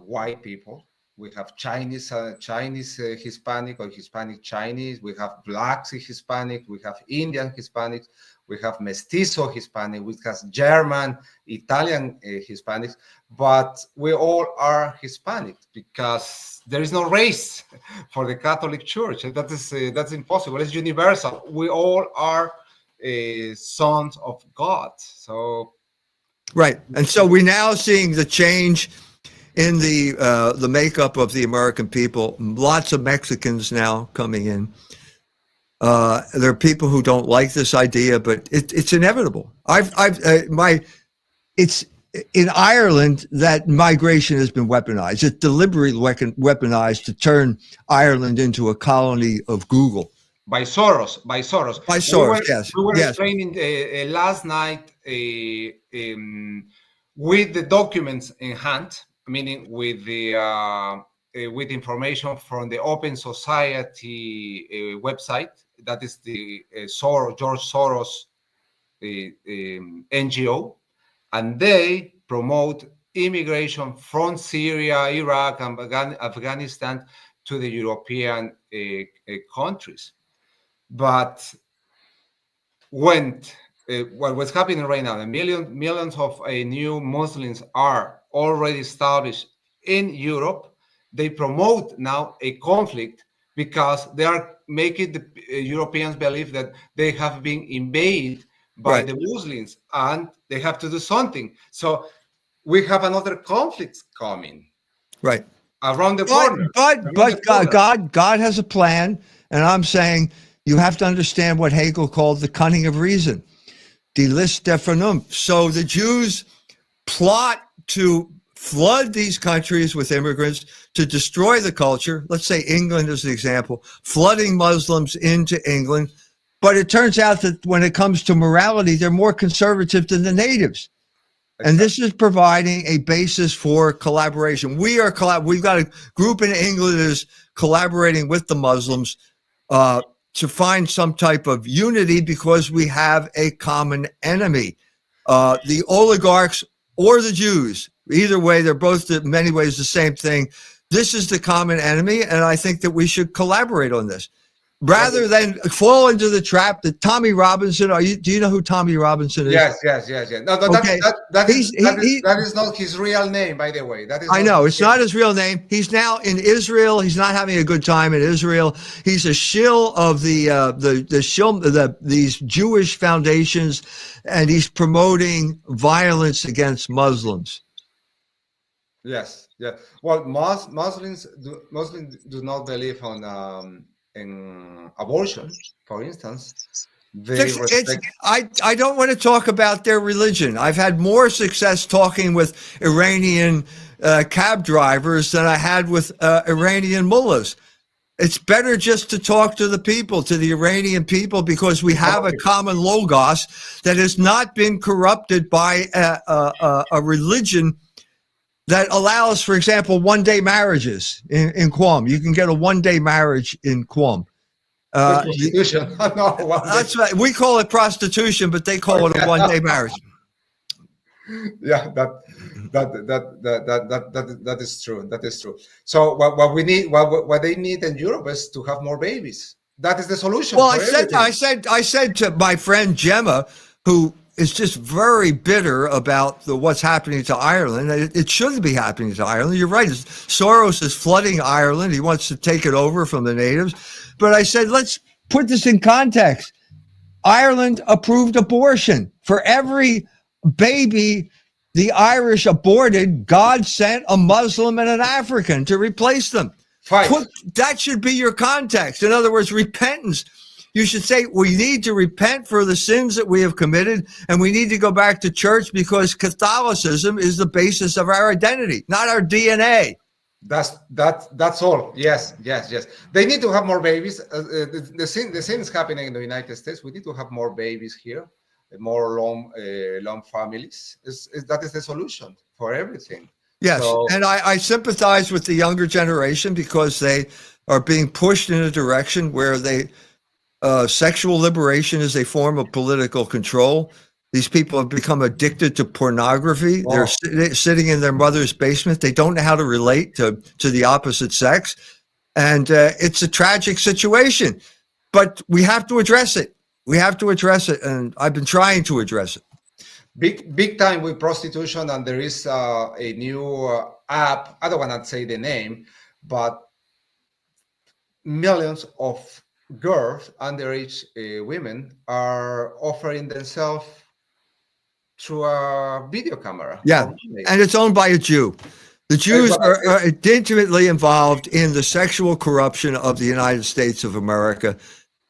white people, we have Chinese Hispanic or Hispanic Chinese, we have blacks Hispanic, we have Indian Hispanics, we have Mestizo Hispanic, we have German, Italian Hispanics, but we all are Hispanic because there is no race for the Catholic Church. That's impossible. It's universal. We all are sons of God. So, right, and so we're now seeing the change in the makeup of the American people. Lots of Mexicans now coming in. There are people who don't like this idea, but it's inevitable. It's in Ireland that migration has been weaponized. It's deliberately weaponized to turn Ireland into a colony of Google. By Soros. Yes. We were explaining last night with the documents in hand, meaning with the with information from the Open Society website. That is the George Soros NGO, and they promote immigration from Syria, Iraq, and Afghanistan to the European countries. But what's happening right now, the millions of new Muslims are already established in Europe. They promote now a conflict because they are making the Europeans believe that they have been invaded by the Muslims and they have to do something. So we have another conflict coming. Right. Around the corner. But God has a plan, and I'm saying you have to understand what Hegel called the cunning of reason, die List der Vernunft. So the Jews plot to flood these countries with immigrants to destroy the culture. Let's say England is the example, flooding Muslims into England. But it turns out that when it comes to morality, they're more conservative than the natives. Exactly. And this is providing a basis for collaboration. We've got a group in England that is collaborating with the Muslims to find some type of unity because we have a common enemy. The oligarchs or the Jews, either way, they're both in many ways the same thing. This is the common enemy, and I think that we should collaborate on this. Rather than fall into the trap that Tommy Robinson, do you know who Tommy Robinson is? Yes. No, okay. that is not his real name, by the way. I know, it's not his real name. He's now in Israel. He's not having a good time in Israel. He's a shill of these Jewish foundations, and he's promoting violence against Muslims. Yes, yeah. Well, Muslims do not believe on in abortion, for instance. They It's respect. I don't want to talk about their religion. I've had more success talking with Iranian cab drivers than I had with Iranian mullahs. It's better just to talk to the people, to the Iranian people, because we have a common logos that has not been corrupted by a religion that allows, for example, one-day marriages in Qom. You can get a one-day marriage in Qom. That's prostitution. No, one day. That's right. We call it prostitution, but they call it a one-day marriage. Yeah, that is true. That is true. So what we need, what they need in Europe is to have more babies. That is the solution Well, for everything. I said to my friend Gemma, who is just very bitter about what's happening to Ireland. It shouldn't be happening to Ireland. You're right. Soros is flooding Ireland. He wants to take it over from the natives. But I said, let's put this in context. Ireland approved abortion. For every baby the Irish aborted, God sent a Muslim and an African to replace them. That should be your context. In other words, repentance. You should say, we need to repent for the sins that we have committed, and we need to go back to church because Catholicism is the basis of our identity, not our DNA. That's all. Yes. They need to have more babies. The same is happening in the United States. We need to have more babies here, more long families. That is the solution for everything. Yes, and I sympathize with the younger generation because they are being pushed in a direction where sexual liberation is a form of political control. These people have become addicted to pornography. They're sitting in their mother's basement. They don't know how to relate to the opposite sex. And it's a tragic situation, but we have to address it. We have to address it. And I've been trying to address it. Big time with prostitution. And there is a new app. I don't want to say the name, but millions of girls, underage women, are offering themselves through a video camera. Yeah, and it's owned by a Jew. The Jews are intimately involved in the sexual corruption of the United States of America.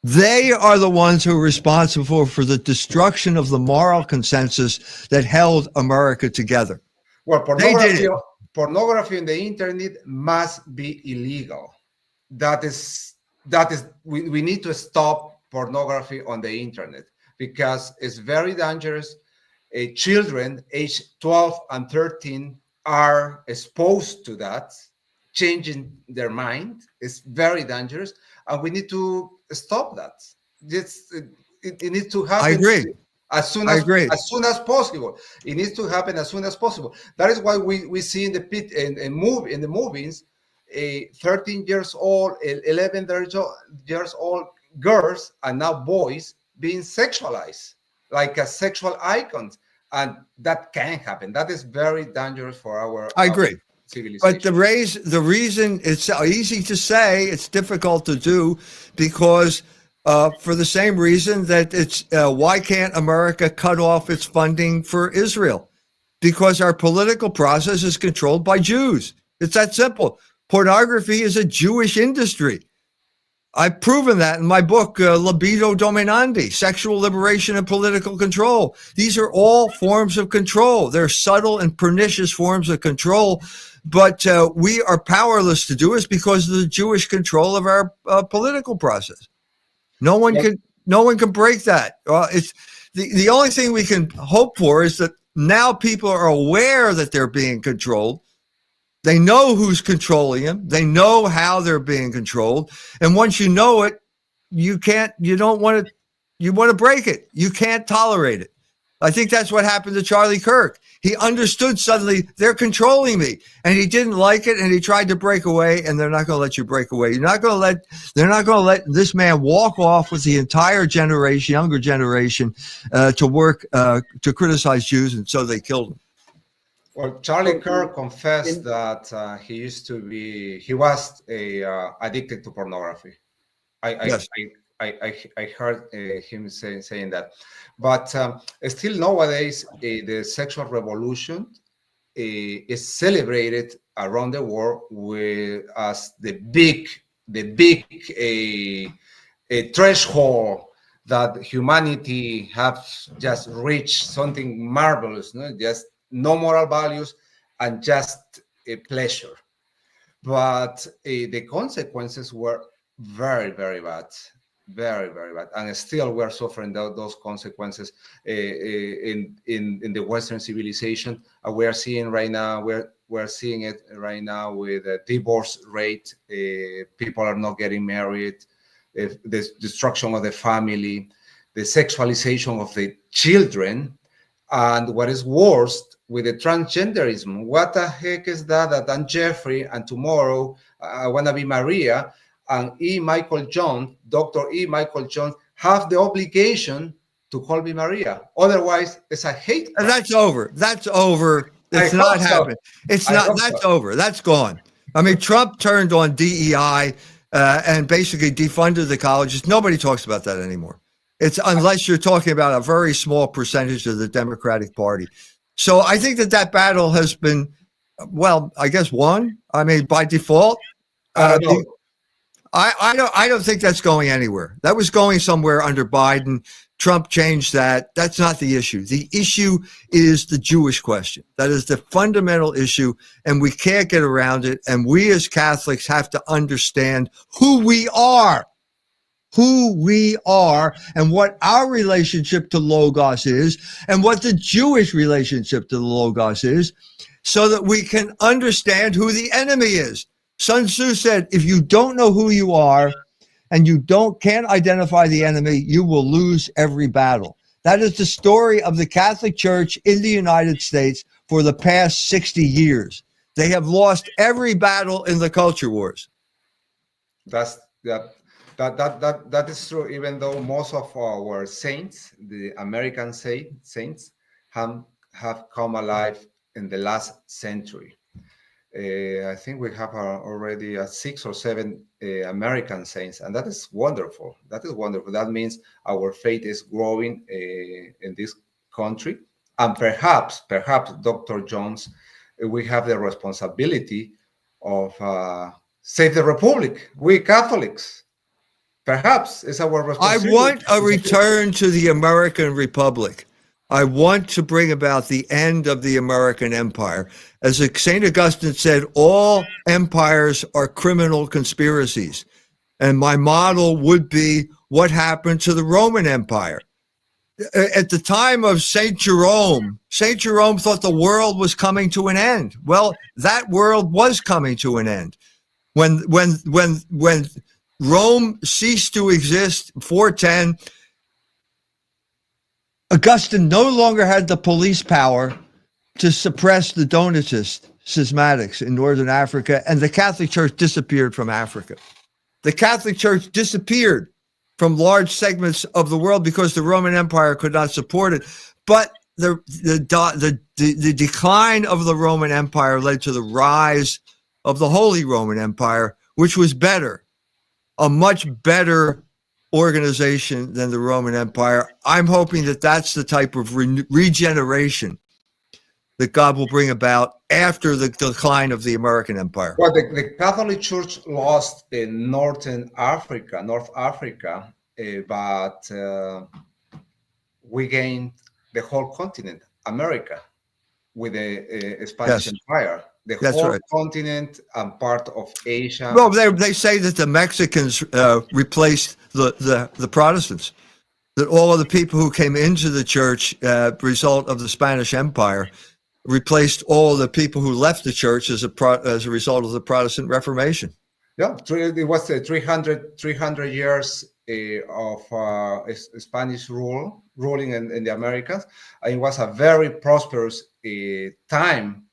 They are the ones who are responsible for the destruction of the moral consensus that held America together. Well, pornography on the internet must be illegal. We need to stop pornography on the internet because it's very dangerous. Children aged 12 and 13 are exposed to that, changing their mind. It's very dangerous, and we need to stop that. It needs to happen. I agree. As soon as possible. It needs to happen as soon as possible. That is why we see in the movies, 13 years old, 11 years old girls and now boys being sexualized like a sexual icons, and that can happen. That is very dangerous for our. I agree. Civilization. But the reason it's easy to say, it's difficult to do, because for the same reason that it's why can't America cut off its funding for Israel? Because our political process is controlled by Jews. It's that simple. Pornography is a Jewish industry. I've proven that in my book, Libido Dominandi, Sexual Liberation and Political Control. These are all forms of control. They're subtle and pernicious forms of control, but we are powerless to do it because of the Jewish control of our political process. No one can break that. It's the only thing we can hope for is that now people are aware that they're being controlled. They know who's controlling them. They know how they're being controlled. And once you know it, you want to break it. You can't tolerate it. I think that's what happened to Charlie Kirk. He understood suddenly they're controlling me, and he didn't like it, and he tried to break away, and they're not going to let you break away. They're not going to let this man walk off with the entire generation, younger generation, to work, to criticize Jews, and so they killed him. Well, Charlie Kirk confessed that he was addicted to pornography. I heard him saying that. But still nowadays, the sexual revolution is celebrated around the world as the big a threshold that humanity has just reached something marvelous, no? Just no moral values and just a pleasure. But the consequences were very, very bad, very, very bad, and still we're suffering those consequences in the Western civilization. We are seeing right now, we're seeing it right now with the divorce rate. People are not getting married, the destruction of the family, the sexualization of the children, and what is worst, with the transgenderism. What the heck is that? That I'm Jeffrey, and tomorrow I want to be Maria, and Dr. E. Michael Jones, have the obligation to call me Maria. Otherwise, it's a hate crime. And that's over. That's over. It's not happening. It's not. That's over. That's gone. I mean, Trump turned on DEI and basically defunded the colleges. Nobody talks about that anymore. It's unless you're talking about a very small percentage of the Democratic Party. So I think that battle has been, well, I guess won. I mean, by default. I don't think that's going anywhere. That was going somewhere under Biden. Trump changed that. That's not the issue. The issue is the Jewish question. That is the fundamental issue, and we can't get around it. And we as Catholics have to understand who we are, and what our relationship to Logos is, and what the Jewish relationship to the Logos is, so that we can understand who the enemy is. Sun Tzu said, if you don't know who you are and you can't identify the enemy, you will lose every battle. That is the story of the Catholic Church in the United States for the past 60 years. They have lost every battle in the culture wars. That is true, even though most of our saints, the American saints, have come alive in the last century. I think we have already 6 or 7 American saints, and that is wonderful. That is wonderful. That means our faith is growing in this country. And perhaps, Dr. Jones, we have the responsibility of save the Republic. We Catholics. Perhaps it's our responsibility. I want a return to the American Republic. I want to bring about the end of the American empire. As St. Augustine said, all empires are criminal conspiracies. And my model would be what happened to the Roman Empire. At the time of St. Jerome thought the world was coming to an end. Well, that world was coming to an end. When Rome ceased to exist, 410, Augustine no longer had the police power to suppress the Donatist schismatics in Northern Africa, and the Catholic Church disappeared from Africa. The Catholic Church disappeared from large segments of the world because the Roman Empire could not support it. But the decline of the Roman Empire led to the rise of the Holy Roman Empire, which was better, a much better organization than the Roman Empire. I'm hoping that that's the type of regeneration that God will bring about after the decline of the American Empire. Well, the Catholic Church lost in North Africa, but we gained the whole continent, America, with the Spanish Empire. The whole continent and part of Asia. Well, they say that the Mexicans replaced the Protestants, that all of the people who came into the church, result of the Spanish Empire, replaced all the people who left the church as a result of the Protestant Reformation. Yeah, it was 300 years of Spanish ruling in the Americas. And it was a very prosperous time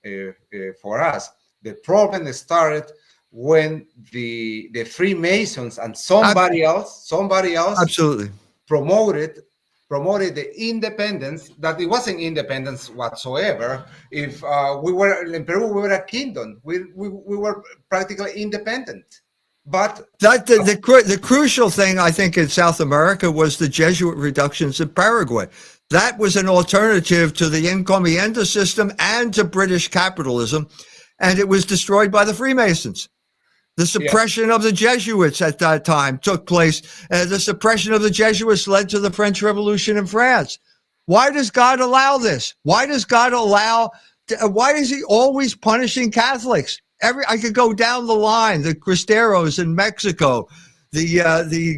for us. The problem started when the Freemasons and somebody else absolutely promoted the independence, that it wasn't independence whatsoever. If we were in Peru, we were a kingdom. We were practically independent. But that the crucial thing, I think, in South America was the Jesuit reductions in Paraguay. That was an alternative to the encomienda system and to British capitalism, and it was destroyed by the Freemasons. The suppression of the Jesuits at that time took place. The suppression of the Jesuits led to the French Revolution in France. Why does God allow this? Why does God allow? Why is He always punishing Catholics? I could go down the line. The Cristeros in Mexico, the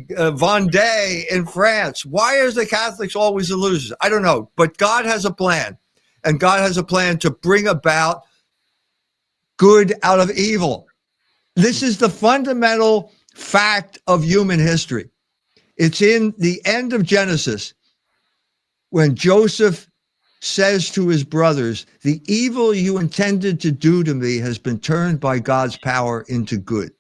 Vendée in France. Why is the Catholics always the losers? I don't know, but God has a plan, and God has a plan to bring about good out of evil. This is the fundamental fact of human history. It's in the end of Genesis when Joseph says to his brothers, the evil you intended to do to me has been turned by God's power into good.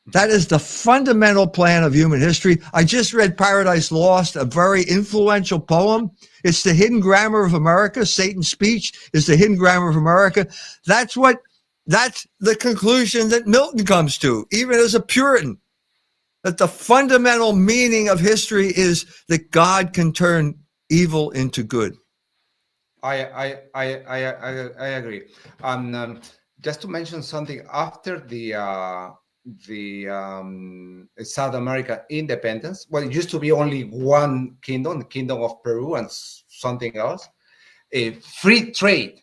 That is the fundamental plan of human history. I just read Paradise Lost, a very influential poem. It's the hidden grammar of America. Satan's speech is the hidden grammar of America. That's the conclusion that Milton comes to, even as a Puritan, that the fundamental meaning of history is that God can turn evil into good. I agree. Just to mention something, after the South America independence, well, it used to be only one kingdom, the Kingdom of Peru, and something else. A free trade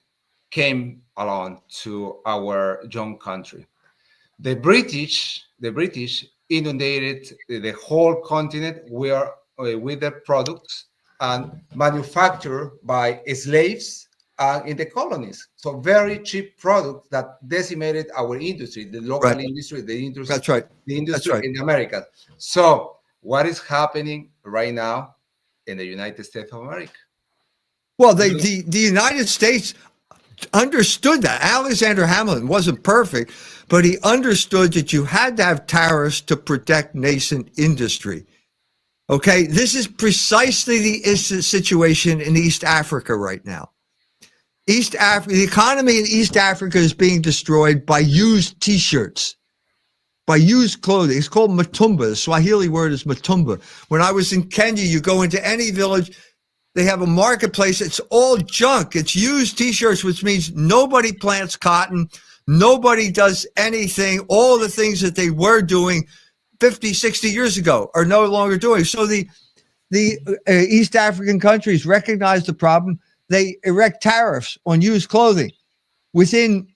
came along to our young country. The British inundated the whole continent with their products and manufactured by slaves in the colonies. So very cheap products that decimated our industry, the local industry, the industry. That's right. The industry in America. So what is happening right now in the United States of America? Well, the United States understood that. Alexander Hamilton wasn't perfect, but he understood that you had to have tariffs to protect nascent industry. Okay, this is precisely the situation in East Africa right now. The economy in East Africa is being destroyed by used T-shirts, by used clothing. It's called Matumba. The Swahili word is Matumba. When I was in Kenya, you go into any village, they have a marketplace. It's all junk. It's used T-shirts, which means nobody plants cotton. Nobody does anything. All the things that they were doing 50, 60 years ago are no longer doing. So the East African countries recognize the problem. They erect tariffs on used clothing. Within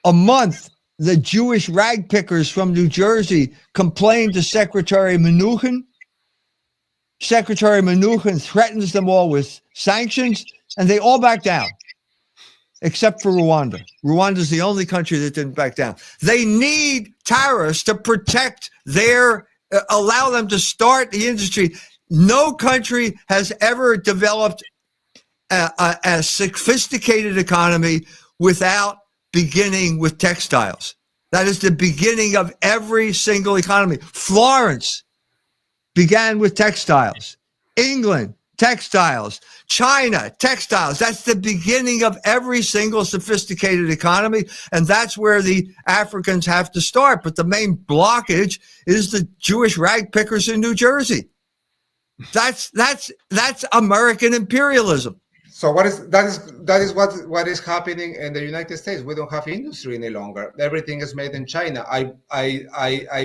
a month, the Jewish rag pickers from New Jersey complained to Secretary Mnuchin. Secretary Mnuchin threatens them all with sanctions, and they all back down, except for Rwanda. Rwanda is the only country that didn't back down. They need tariffs to protect allow them to start the industry. No country has ever developed a sophisticated economy without beginning with textiles. That is the beginning of every single economy. Florence began with textiles. England, textiles. China, textiles. That's the beginning of every single sophisticated economy, and that's where the Africans have to start. But the main blockage is the Jewish rag pickers in New Jersey. That's American imperialism. So what is happening in the United States? We don't have industry any longer. Everything is made in China. I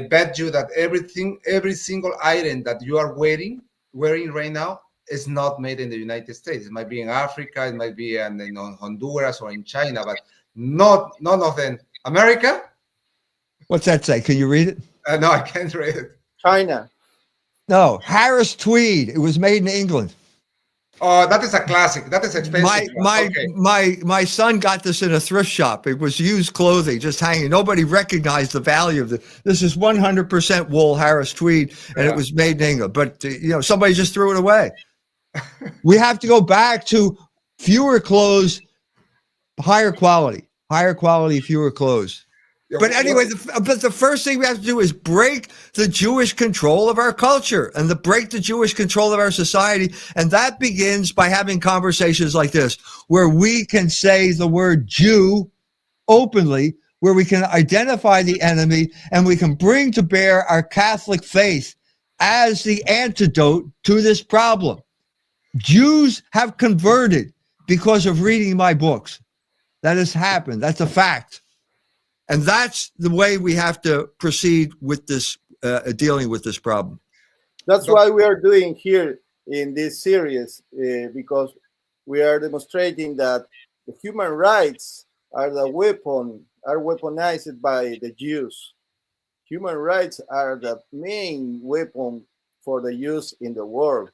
bet you that every single item that you are wearing right now is not made in the United States. It might be in Africa, it might be in Honduras or in China, but none of them. America? What's that say? Can you read it? No, I can't read it. China. No, Harris tweed. It was made in England. Oh, that is a classic. That is expensive. My son got this in a thrift shop. It was used clothing, just hanging. Nobody recognized the value of it. This is 100% wool Harris tweed, and it was made in England. But somebody just threw it away. We have to go back to fewer clothes, higher quality, fewer clothes. But anyway, the first thing we have to do is break the Jewish control of our culture and break the Jewish control of our society. And that begins by having conversations like this, where we can say the word Jew openly, where we can identify the enemy, and we can bring to bear our Catholic faith as the antidote to this problem. Jews have converted because of reading my books. That has happened. That's a fact. And that's the way we have to proceed with this, dealing with this problem. That's why we are doing here in this series, because we are demonstrating that the human rights are weaponized by the Jews. Human rights are the main weapon for the use in the world,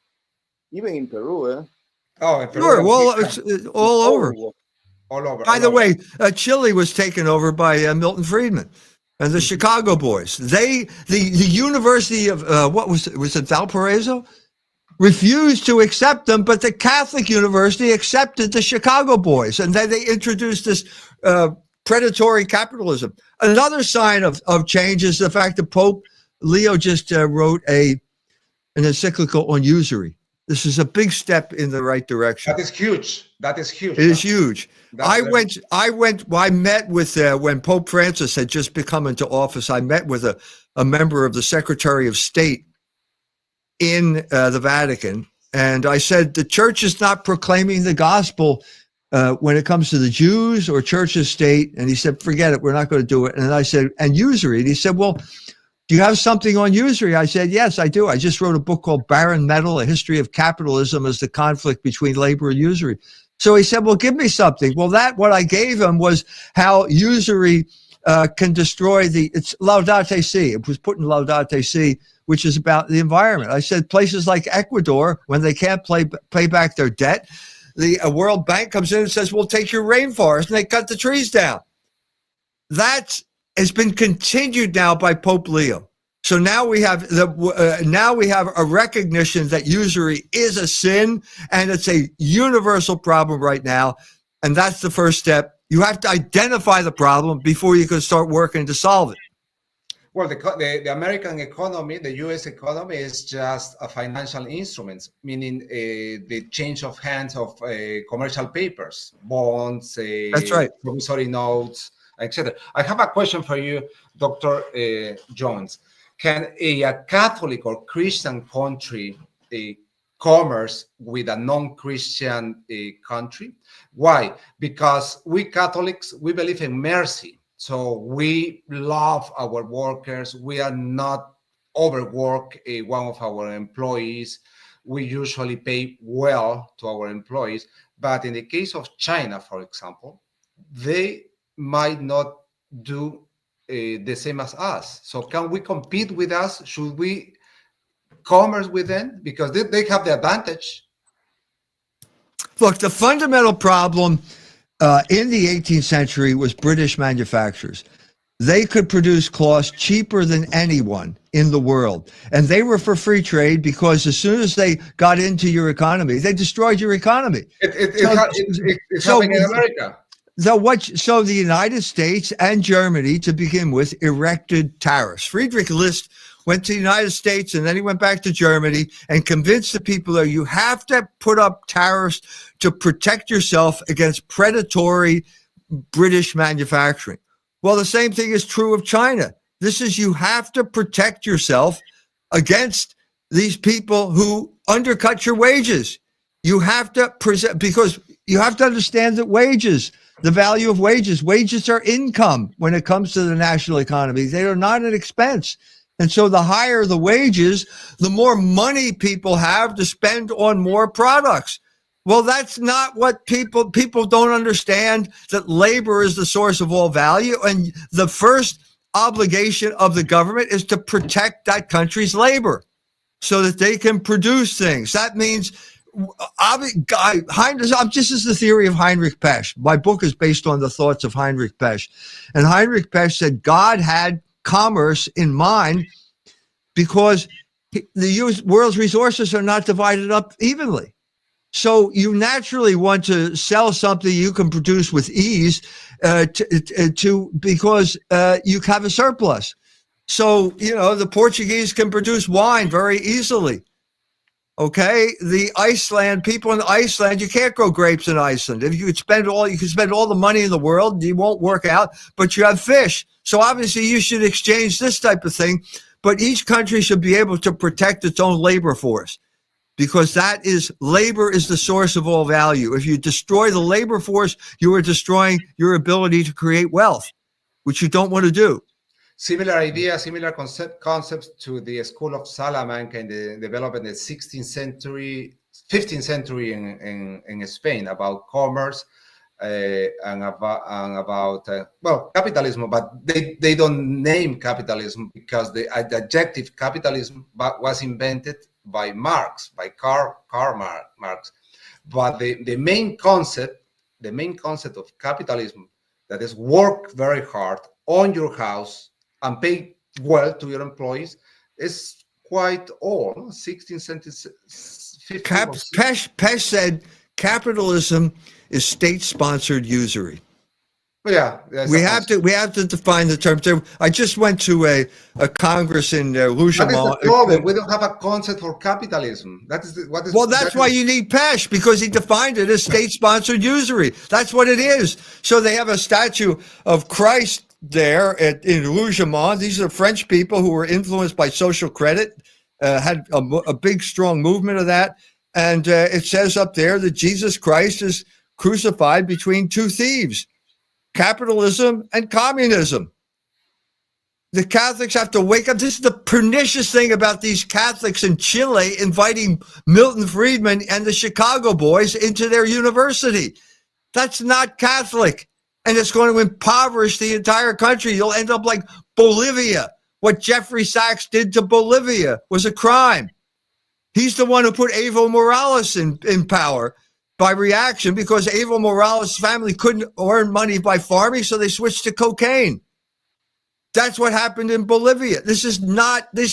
even in Peru. Oh, in Peru, Sure. Well, it's all over. all over. By all the over. way, Chile was taken over by Milton Friedman and the Chicago boys. The University of what was it Valparaiso refused to accept them, but the Catholic University accepted the Chicago boys, and then they introduced this predatory capitalism. Another sign of change is the fact that Pope Leo just wrote an encyclical on usury. This is a big step in the right direction. That is huge. That is huge. It is huge. I met with, when Pope Francis had just come into office, I met with a member of the Secretary of State in the Vatican. And I said, the church is not proclaiming the gospel when it comes to the Jews or church of state. And he said, forget it. We're not going to do it. And I said, and usury. And he said, well, do you have something on usury? I said, yes, I do. I just wrote a book called Barren Metal, A History of Capitalism as the Conflict Between Labor and Usury. So he said, well, give me something. Well, what I gave him was how usury can destroy it's Laudate Si. It was put in Laudate Si, which is about the environment. I said places like Ecuador, when they can't pay back their debt, the World Bank comes in and says, we'll take your rainforest, and they cut the trees down. That has been continued now by Pope Leo. So now we have a recognition that usury is a sin, and it's a universal problem right now. And that's the first step. You have to identify the problem before you can start working to solve it. Well, the American economy, the U.S. economy, is just a financial instrument, meaning the change of hands of commercial papers, bonds, That's right. promissory notes, etc. I have a question for you, Dr. Jones. Can a Catholic or Christian country commerce with a non-Christian country? Why? Because we Catholics, we believe in mercy. So we love our workers. We are not overwork one of our employees. We usually pay well to our employees. But in the case of China, for example, they might not do the same as us. So can we compete with us? Should we commerce with them? Because they have the advantage. Look, the fundamental problem in the 18th century was British manufacturers. They could produce cloths cheaper than anyone in the world. And they were for free trade because as soon as they got into your economy, they destroyed your economy. It's happening in America. So the United States and Germany, to begin with, erected tariffs. Friedrich List went to the United States and then he went back to Germany and convinced the people there, you have to put up tariffs to protect yourself against predatory British manufacturing. Well, the same thing is true of China. You have to protect yourself against these people who undercut your wages. You have to because you have to understand that the value of wages are income when it comes to the national economy. They are not an expense. And so the higher the wages, the more money people have to spend on more products. Well, that's not what people don't understand, that labor is the source of all value. And the first obligation of the government is to protect that country's labor so that they can produce things. That means this is the theory of Heinrich Pesch. My book is based on the thoughts of Heinrich Pesch. And Heinrich Pesch said God had commerce in mind because the world's resources are not divided up evenly. So you naturally want to sell something you can produce with ease because you have a surplus. So, the Portuguese can produce wine very easily. Okay, people in Iceland, you can't grow grapes in Iceland. If you could spend all the money in the world, it won't work out, but you have fish. So obviously you should exchange this type of thing, but each country should be able to protect its own labor force because that is labor is the source of all value. If you destroy the labor force, you are destroying your ability to create wealth, which you don't want to do. Similar idea, similar concepts to the school of Salamanca in the development in the 16th century, 15th century in Spain about commerce and about capitalism, but they don't name capitalism because the adjective capitalism was invented by Marx, by Karl Marx. But the main concept of capitalism, that is work very hard, own your house, and pay well to your employees, is quite old, 16th century. Pesch said capitalism is state-sponsored usury. Yeah, we have to define the term. I just went to a congress in Lucha. That is the problem. We don't have a concept for capitalism. That's why you need Pesch, because he defined it as state-sponsored usury. That's what it is. So they have a statue of Christ there in Rougemont. These are French people who were influenced by social credit, had a big, strong movement of that. And it says up there that Jesus Christ is crucified between two thieves, capitalism and communism. The Catholics have to wake up. This is the pernicious thing about these Catholics in Chile inviting Milton Friedman and the Chicago boys into their university. That's not Catholic. And it's going to impoverish the entire country. You'll end up like Bolivia. What Jeffrey Sachs did to Bolivia was a crime. He's the one who put Evo Morales in power by reaction, because Evo Morales' family couldn't earn money by farming, so they switched to cocaine. That's what happened in Bolivia. This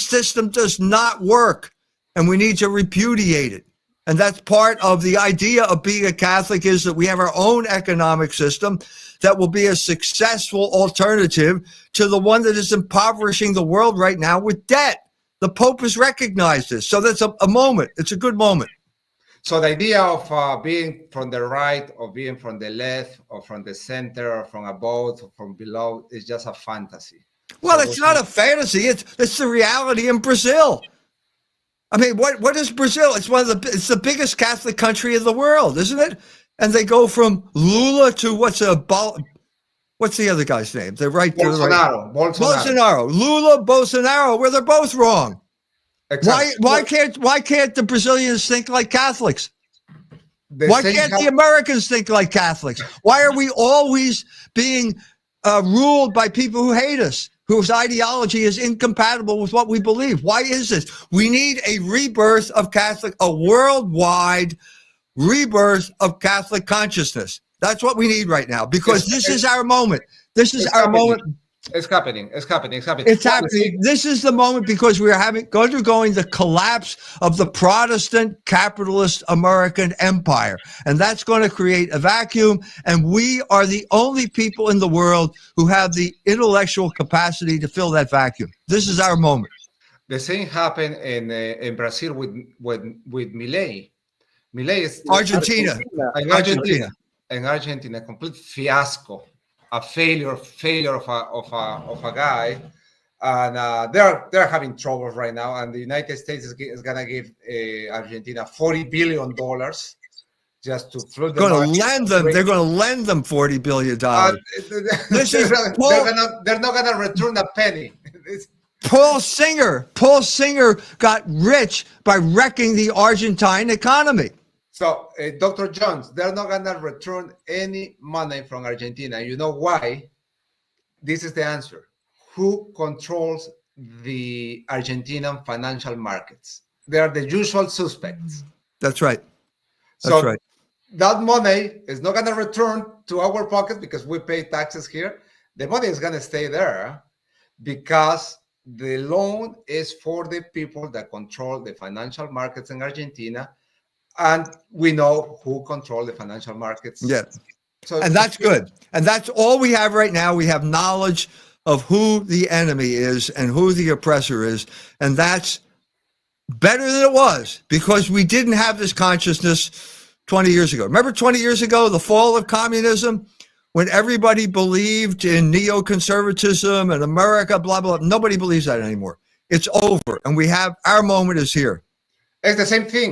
system does not work, and we need to repudiate it. And that's part of the idea of being a Catholic, is that we have our own economic system that will be a successful alternative to the one that is impoverishing the world right now with debt. The Pope has recognized this. So that's a moment. It's a good moment. So the idea of being from the right, or being from the left, or from the center, or from above, or from below is just a fantasy. Well, it's not a fantasy. It's the reality in Brazil. I mean, what is Brazil? It's it's the biggest Catholic country in the world, isn't it? And they go from Lula to what's the other guy's name? They're right. Bolsonaro. Lula, Bolsonaro, where they're both wrong. Exactly. Why can't the Brazilians think like Catholics? Why can't the Americans think like Catholics? Why are we always being ruled by people who hate us, whose ideology is incompatible with what we believe? Why is this? We need a rebirth of a worldwide rebirth of Catholic consciousness. That's what we need right now, because this is our moment. This is our moment. It's happening. It's happening. This is the moment, because we are undergoing the collapse of the Protestant capitalist American empire. And that's going to create a vacuum. And we are the only people in the world who have the intellectual capacity to fill that vacuum. This is our moment. The same happened in Brazil with Milei. Milei is Argentina. In Argentina, a complete fiasco. A failure of a guy, and they're having trouble right now. And the United States is gonna give Argentina $40 billion just to flood them. They're going to lend them $40 billion. They're not gonna return a penny. Paul Singer got rich by wrecking the Argentine economy. So, Dr. Jones, they're not going to return any money from Argentina. You know why? This is the answer. Who controls the Argentinian financial markets? They are the usual suspects. That's right. That money is not going to return to our pocket because we pay taxes here. The money is going to stay there because the loan is for the people that control the financial markets in Argentina. And we know who control the financial markets. Yeah. And that's good. And that's all we have right now. We have knowledge of who the enemy is and who the oppressor is. And that's better than it was, because we didn't have this consciousness 20 years ago. Remember 20 years ago, the fall of communism, when everybody believed in neoconservatism and America, blah, blah, blah. Nobody believes that anymore. It's over. And our moment is here. It's the same thing.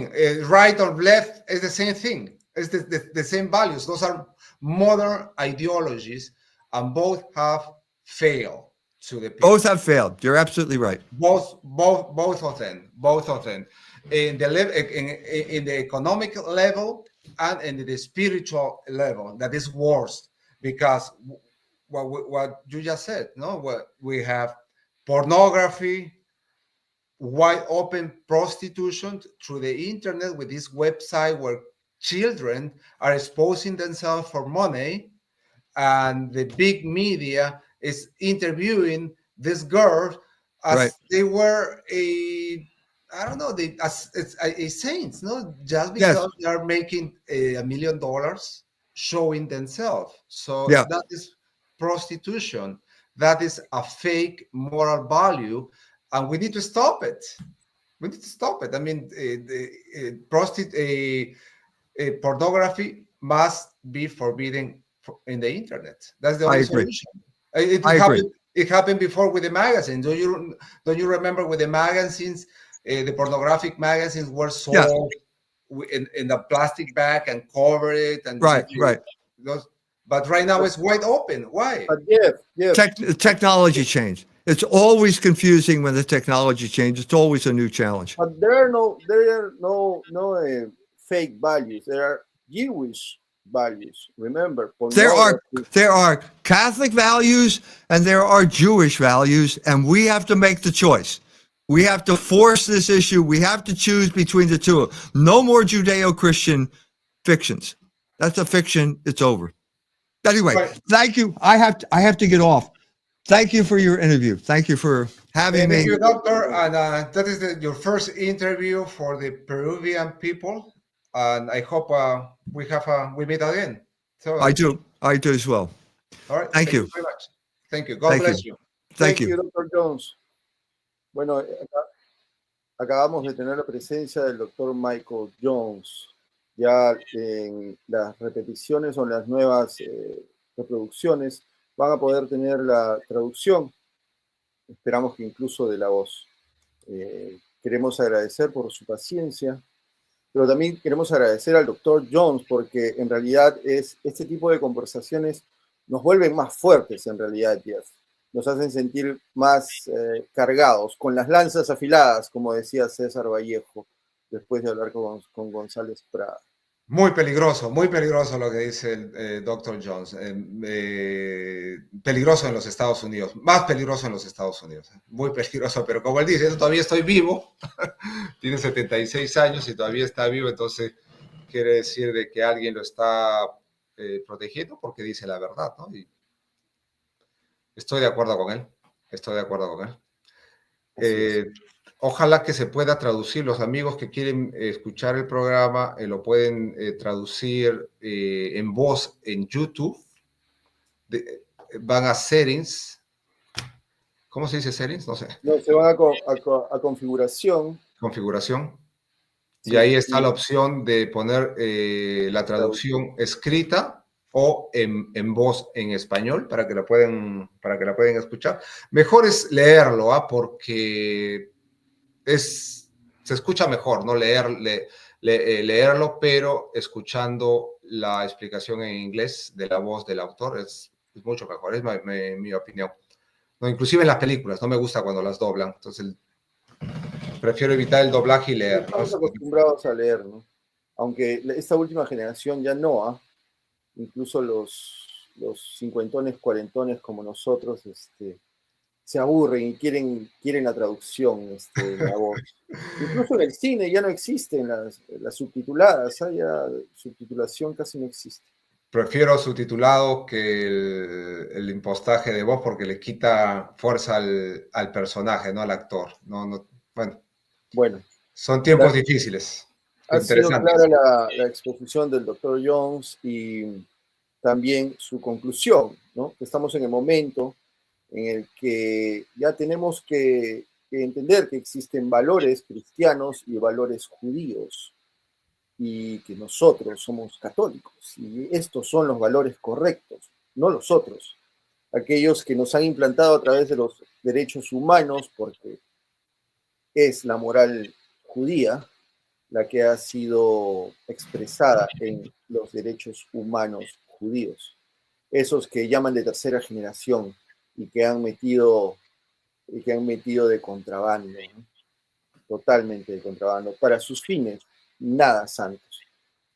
Right or left is the same thing. It's the same values. Those are modern ideologies, and both have failed to the people. Both have failed. You're absolutely right. Both of them. In the economic level and in the spiritual level, that is worse, because what you just said, no, what we have pornography, wide open prostitution through the internet with this website where children are exposing themselves for money, and the big media is interviewing these girls as Right. they were I don't know, as a saints, no, just Yes. because they are making $1 million showing themselves. So Yeah. that is prostitution. That is a fake moral value, and we need to stop it. We need to stop it. I mean, pornography must be forbidden in the internet. That's the I only agree. solution. It I agree. happened. It happened before with the magazines. Don't you remember with the magazines? The pornographic magazines were sold in a plastic bag and covered it, and Right. Right. those. But right now it's wide open. Why? But yeah, Technology change. It's always confusing when the technology changes. It's always a new challenge. but there are no fake values. There are Jewish values. Remember, There pornography. are Catholic values and there are Jewish values, and we have to make the choice. We have to force this issue. We have to choose between the two. No more Judeo-Christian fictions. That's a fiction. It's over. Anyway, Right. thank you. I have to get off. Thank you for your interview. Thank you for having Thank me. you, doctor. And that is your first interview for the Peruvian people. And I hope we meet again. So I do as well. all right. Thank you. very much. Thank you. God Thank bless you. you. Thank you. Dr. Jones. Bueno, acabamos de tener la presencia del doctor Michael Jones. Ya en las repeticiones o en las nuevas reproducciones van a poder tener la traducción. Esperamos que incluso de la voz. Queremos agradecer por su paciencia, pero también queremos agradecer al doctor Jones porque en realidad este tipo de conversaciones nos vuelven más fuertes en realidad, Jeff. Nos hacen sentir más cargados, con las lanzas afiladas, como decía César Vallejo, después de hablar con González Prada. Muy peligroso lo que dice el Dr. Jones. Peligroso en los Estados Unidos, más peligroso en los Estados Unidos. Muy peligroso, pero como él dice, yo todavía estoy vivo, tiene 76 años y todavía está vivo, entonces quiere decir de que alguien lo está protegiendo porque dice la verdad, ¿no? Y estoy de acuerdo con él, Ojalá que se pueda traducir. Los amigos que quieren escuchar el programa lo pueden traducir en voz en YouTube. Van a settings. ¿Cómo se dice settings? No sé. No, se van a configuración. Configuración. Sí, y ahí está la opción de poner la traducción escrita o en voz en español para que la pueden escuchar. Mejor es leerlo, porque se escucha mejor, ¿no? Leerlo, pero escuchando la explicación en inglés de la voz del autor es mucho mejor, es mi opinión. No, inclusive en las películas, no me gusta cuando las doblan, entonces prefiero evitar el doblaje y leer. Estamos acostumbrados a leer, ¿no? Aunque esta última generación ya no, incluso los cincuentones, cuarentones como nosotros, se aburren y quieren la traducción, la voz. Incluso en el cine ya no existen las subtituladas, ya subtitulación casi no existe. Prefiero subtitulado que el impostaje de voz porque le quita fuerza al personaje, no al actor. Bueno, son tiempos difíciles. Ha sido clara la exposición del Dr. Jones y también su conclusión, ¿no? Estamos en el momento en el que ya tenemos que entender que existen valores cristianos y valores judíos y que nosotros somos católicos y estos son los valores correctos, no los otros, aquellos que nos han implantado a través de los derechos humanos porque es la moral judía la que ha sido expresada en los derechos humanos judíos, esos que llaman de tercera generación y que han metido de contrabando, ¿no? Totalmente de contrabando, para sus fines nada santos.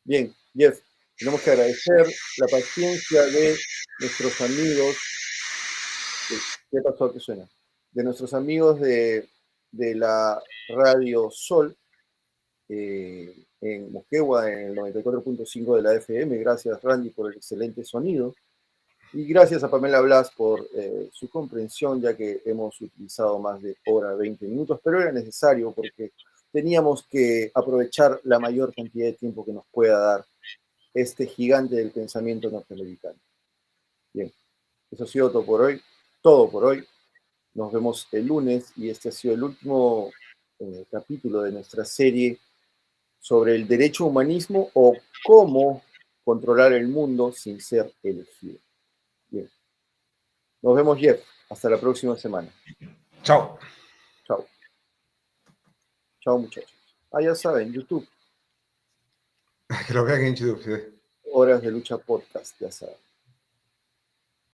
Bien, Jeff, tenemos que agradecer la paciencia de nuestros amigos. ¿Qué pasó? ¿Qué suena? De nuestros amigos de la Radio Sol, en Moquegua, en el 94.5 de la FM. Gracias, Randy, por el excelente sonido. Y gracias a Pamela Blas por su comprensión, ya que hemos utilizado más de hora 20 minutos, pero era necesario porque teníamos que aprovechar la mayor cantidad de tiempo que nos pueda dar este gigante del pensamiento norteamericano. Bien, eso ha sido todo por hoy. Todo por hoy. Nos vemos el lunes y este ha sido el último capítulo de nuestra serie sobre el derecho humanismo o cómo controlar el mundo sin ser elegido. Bien. Nos vemos, Jeff. Hasta la próxima semana. Chao. Chao. Chao, muchachos. Ah, ya saben, YouTube. Que lo vean en YouTube. ¿Sí? Horas de Lucha Podcast, ya saben.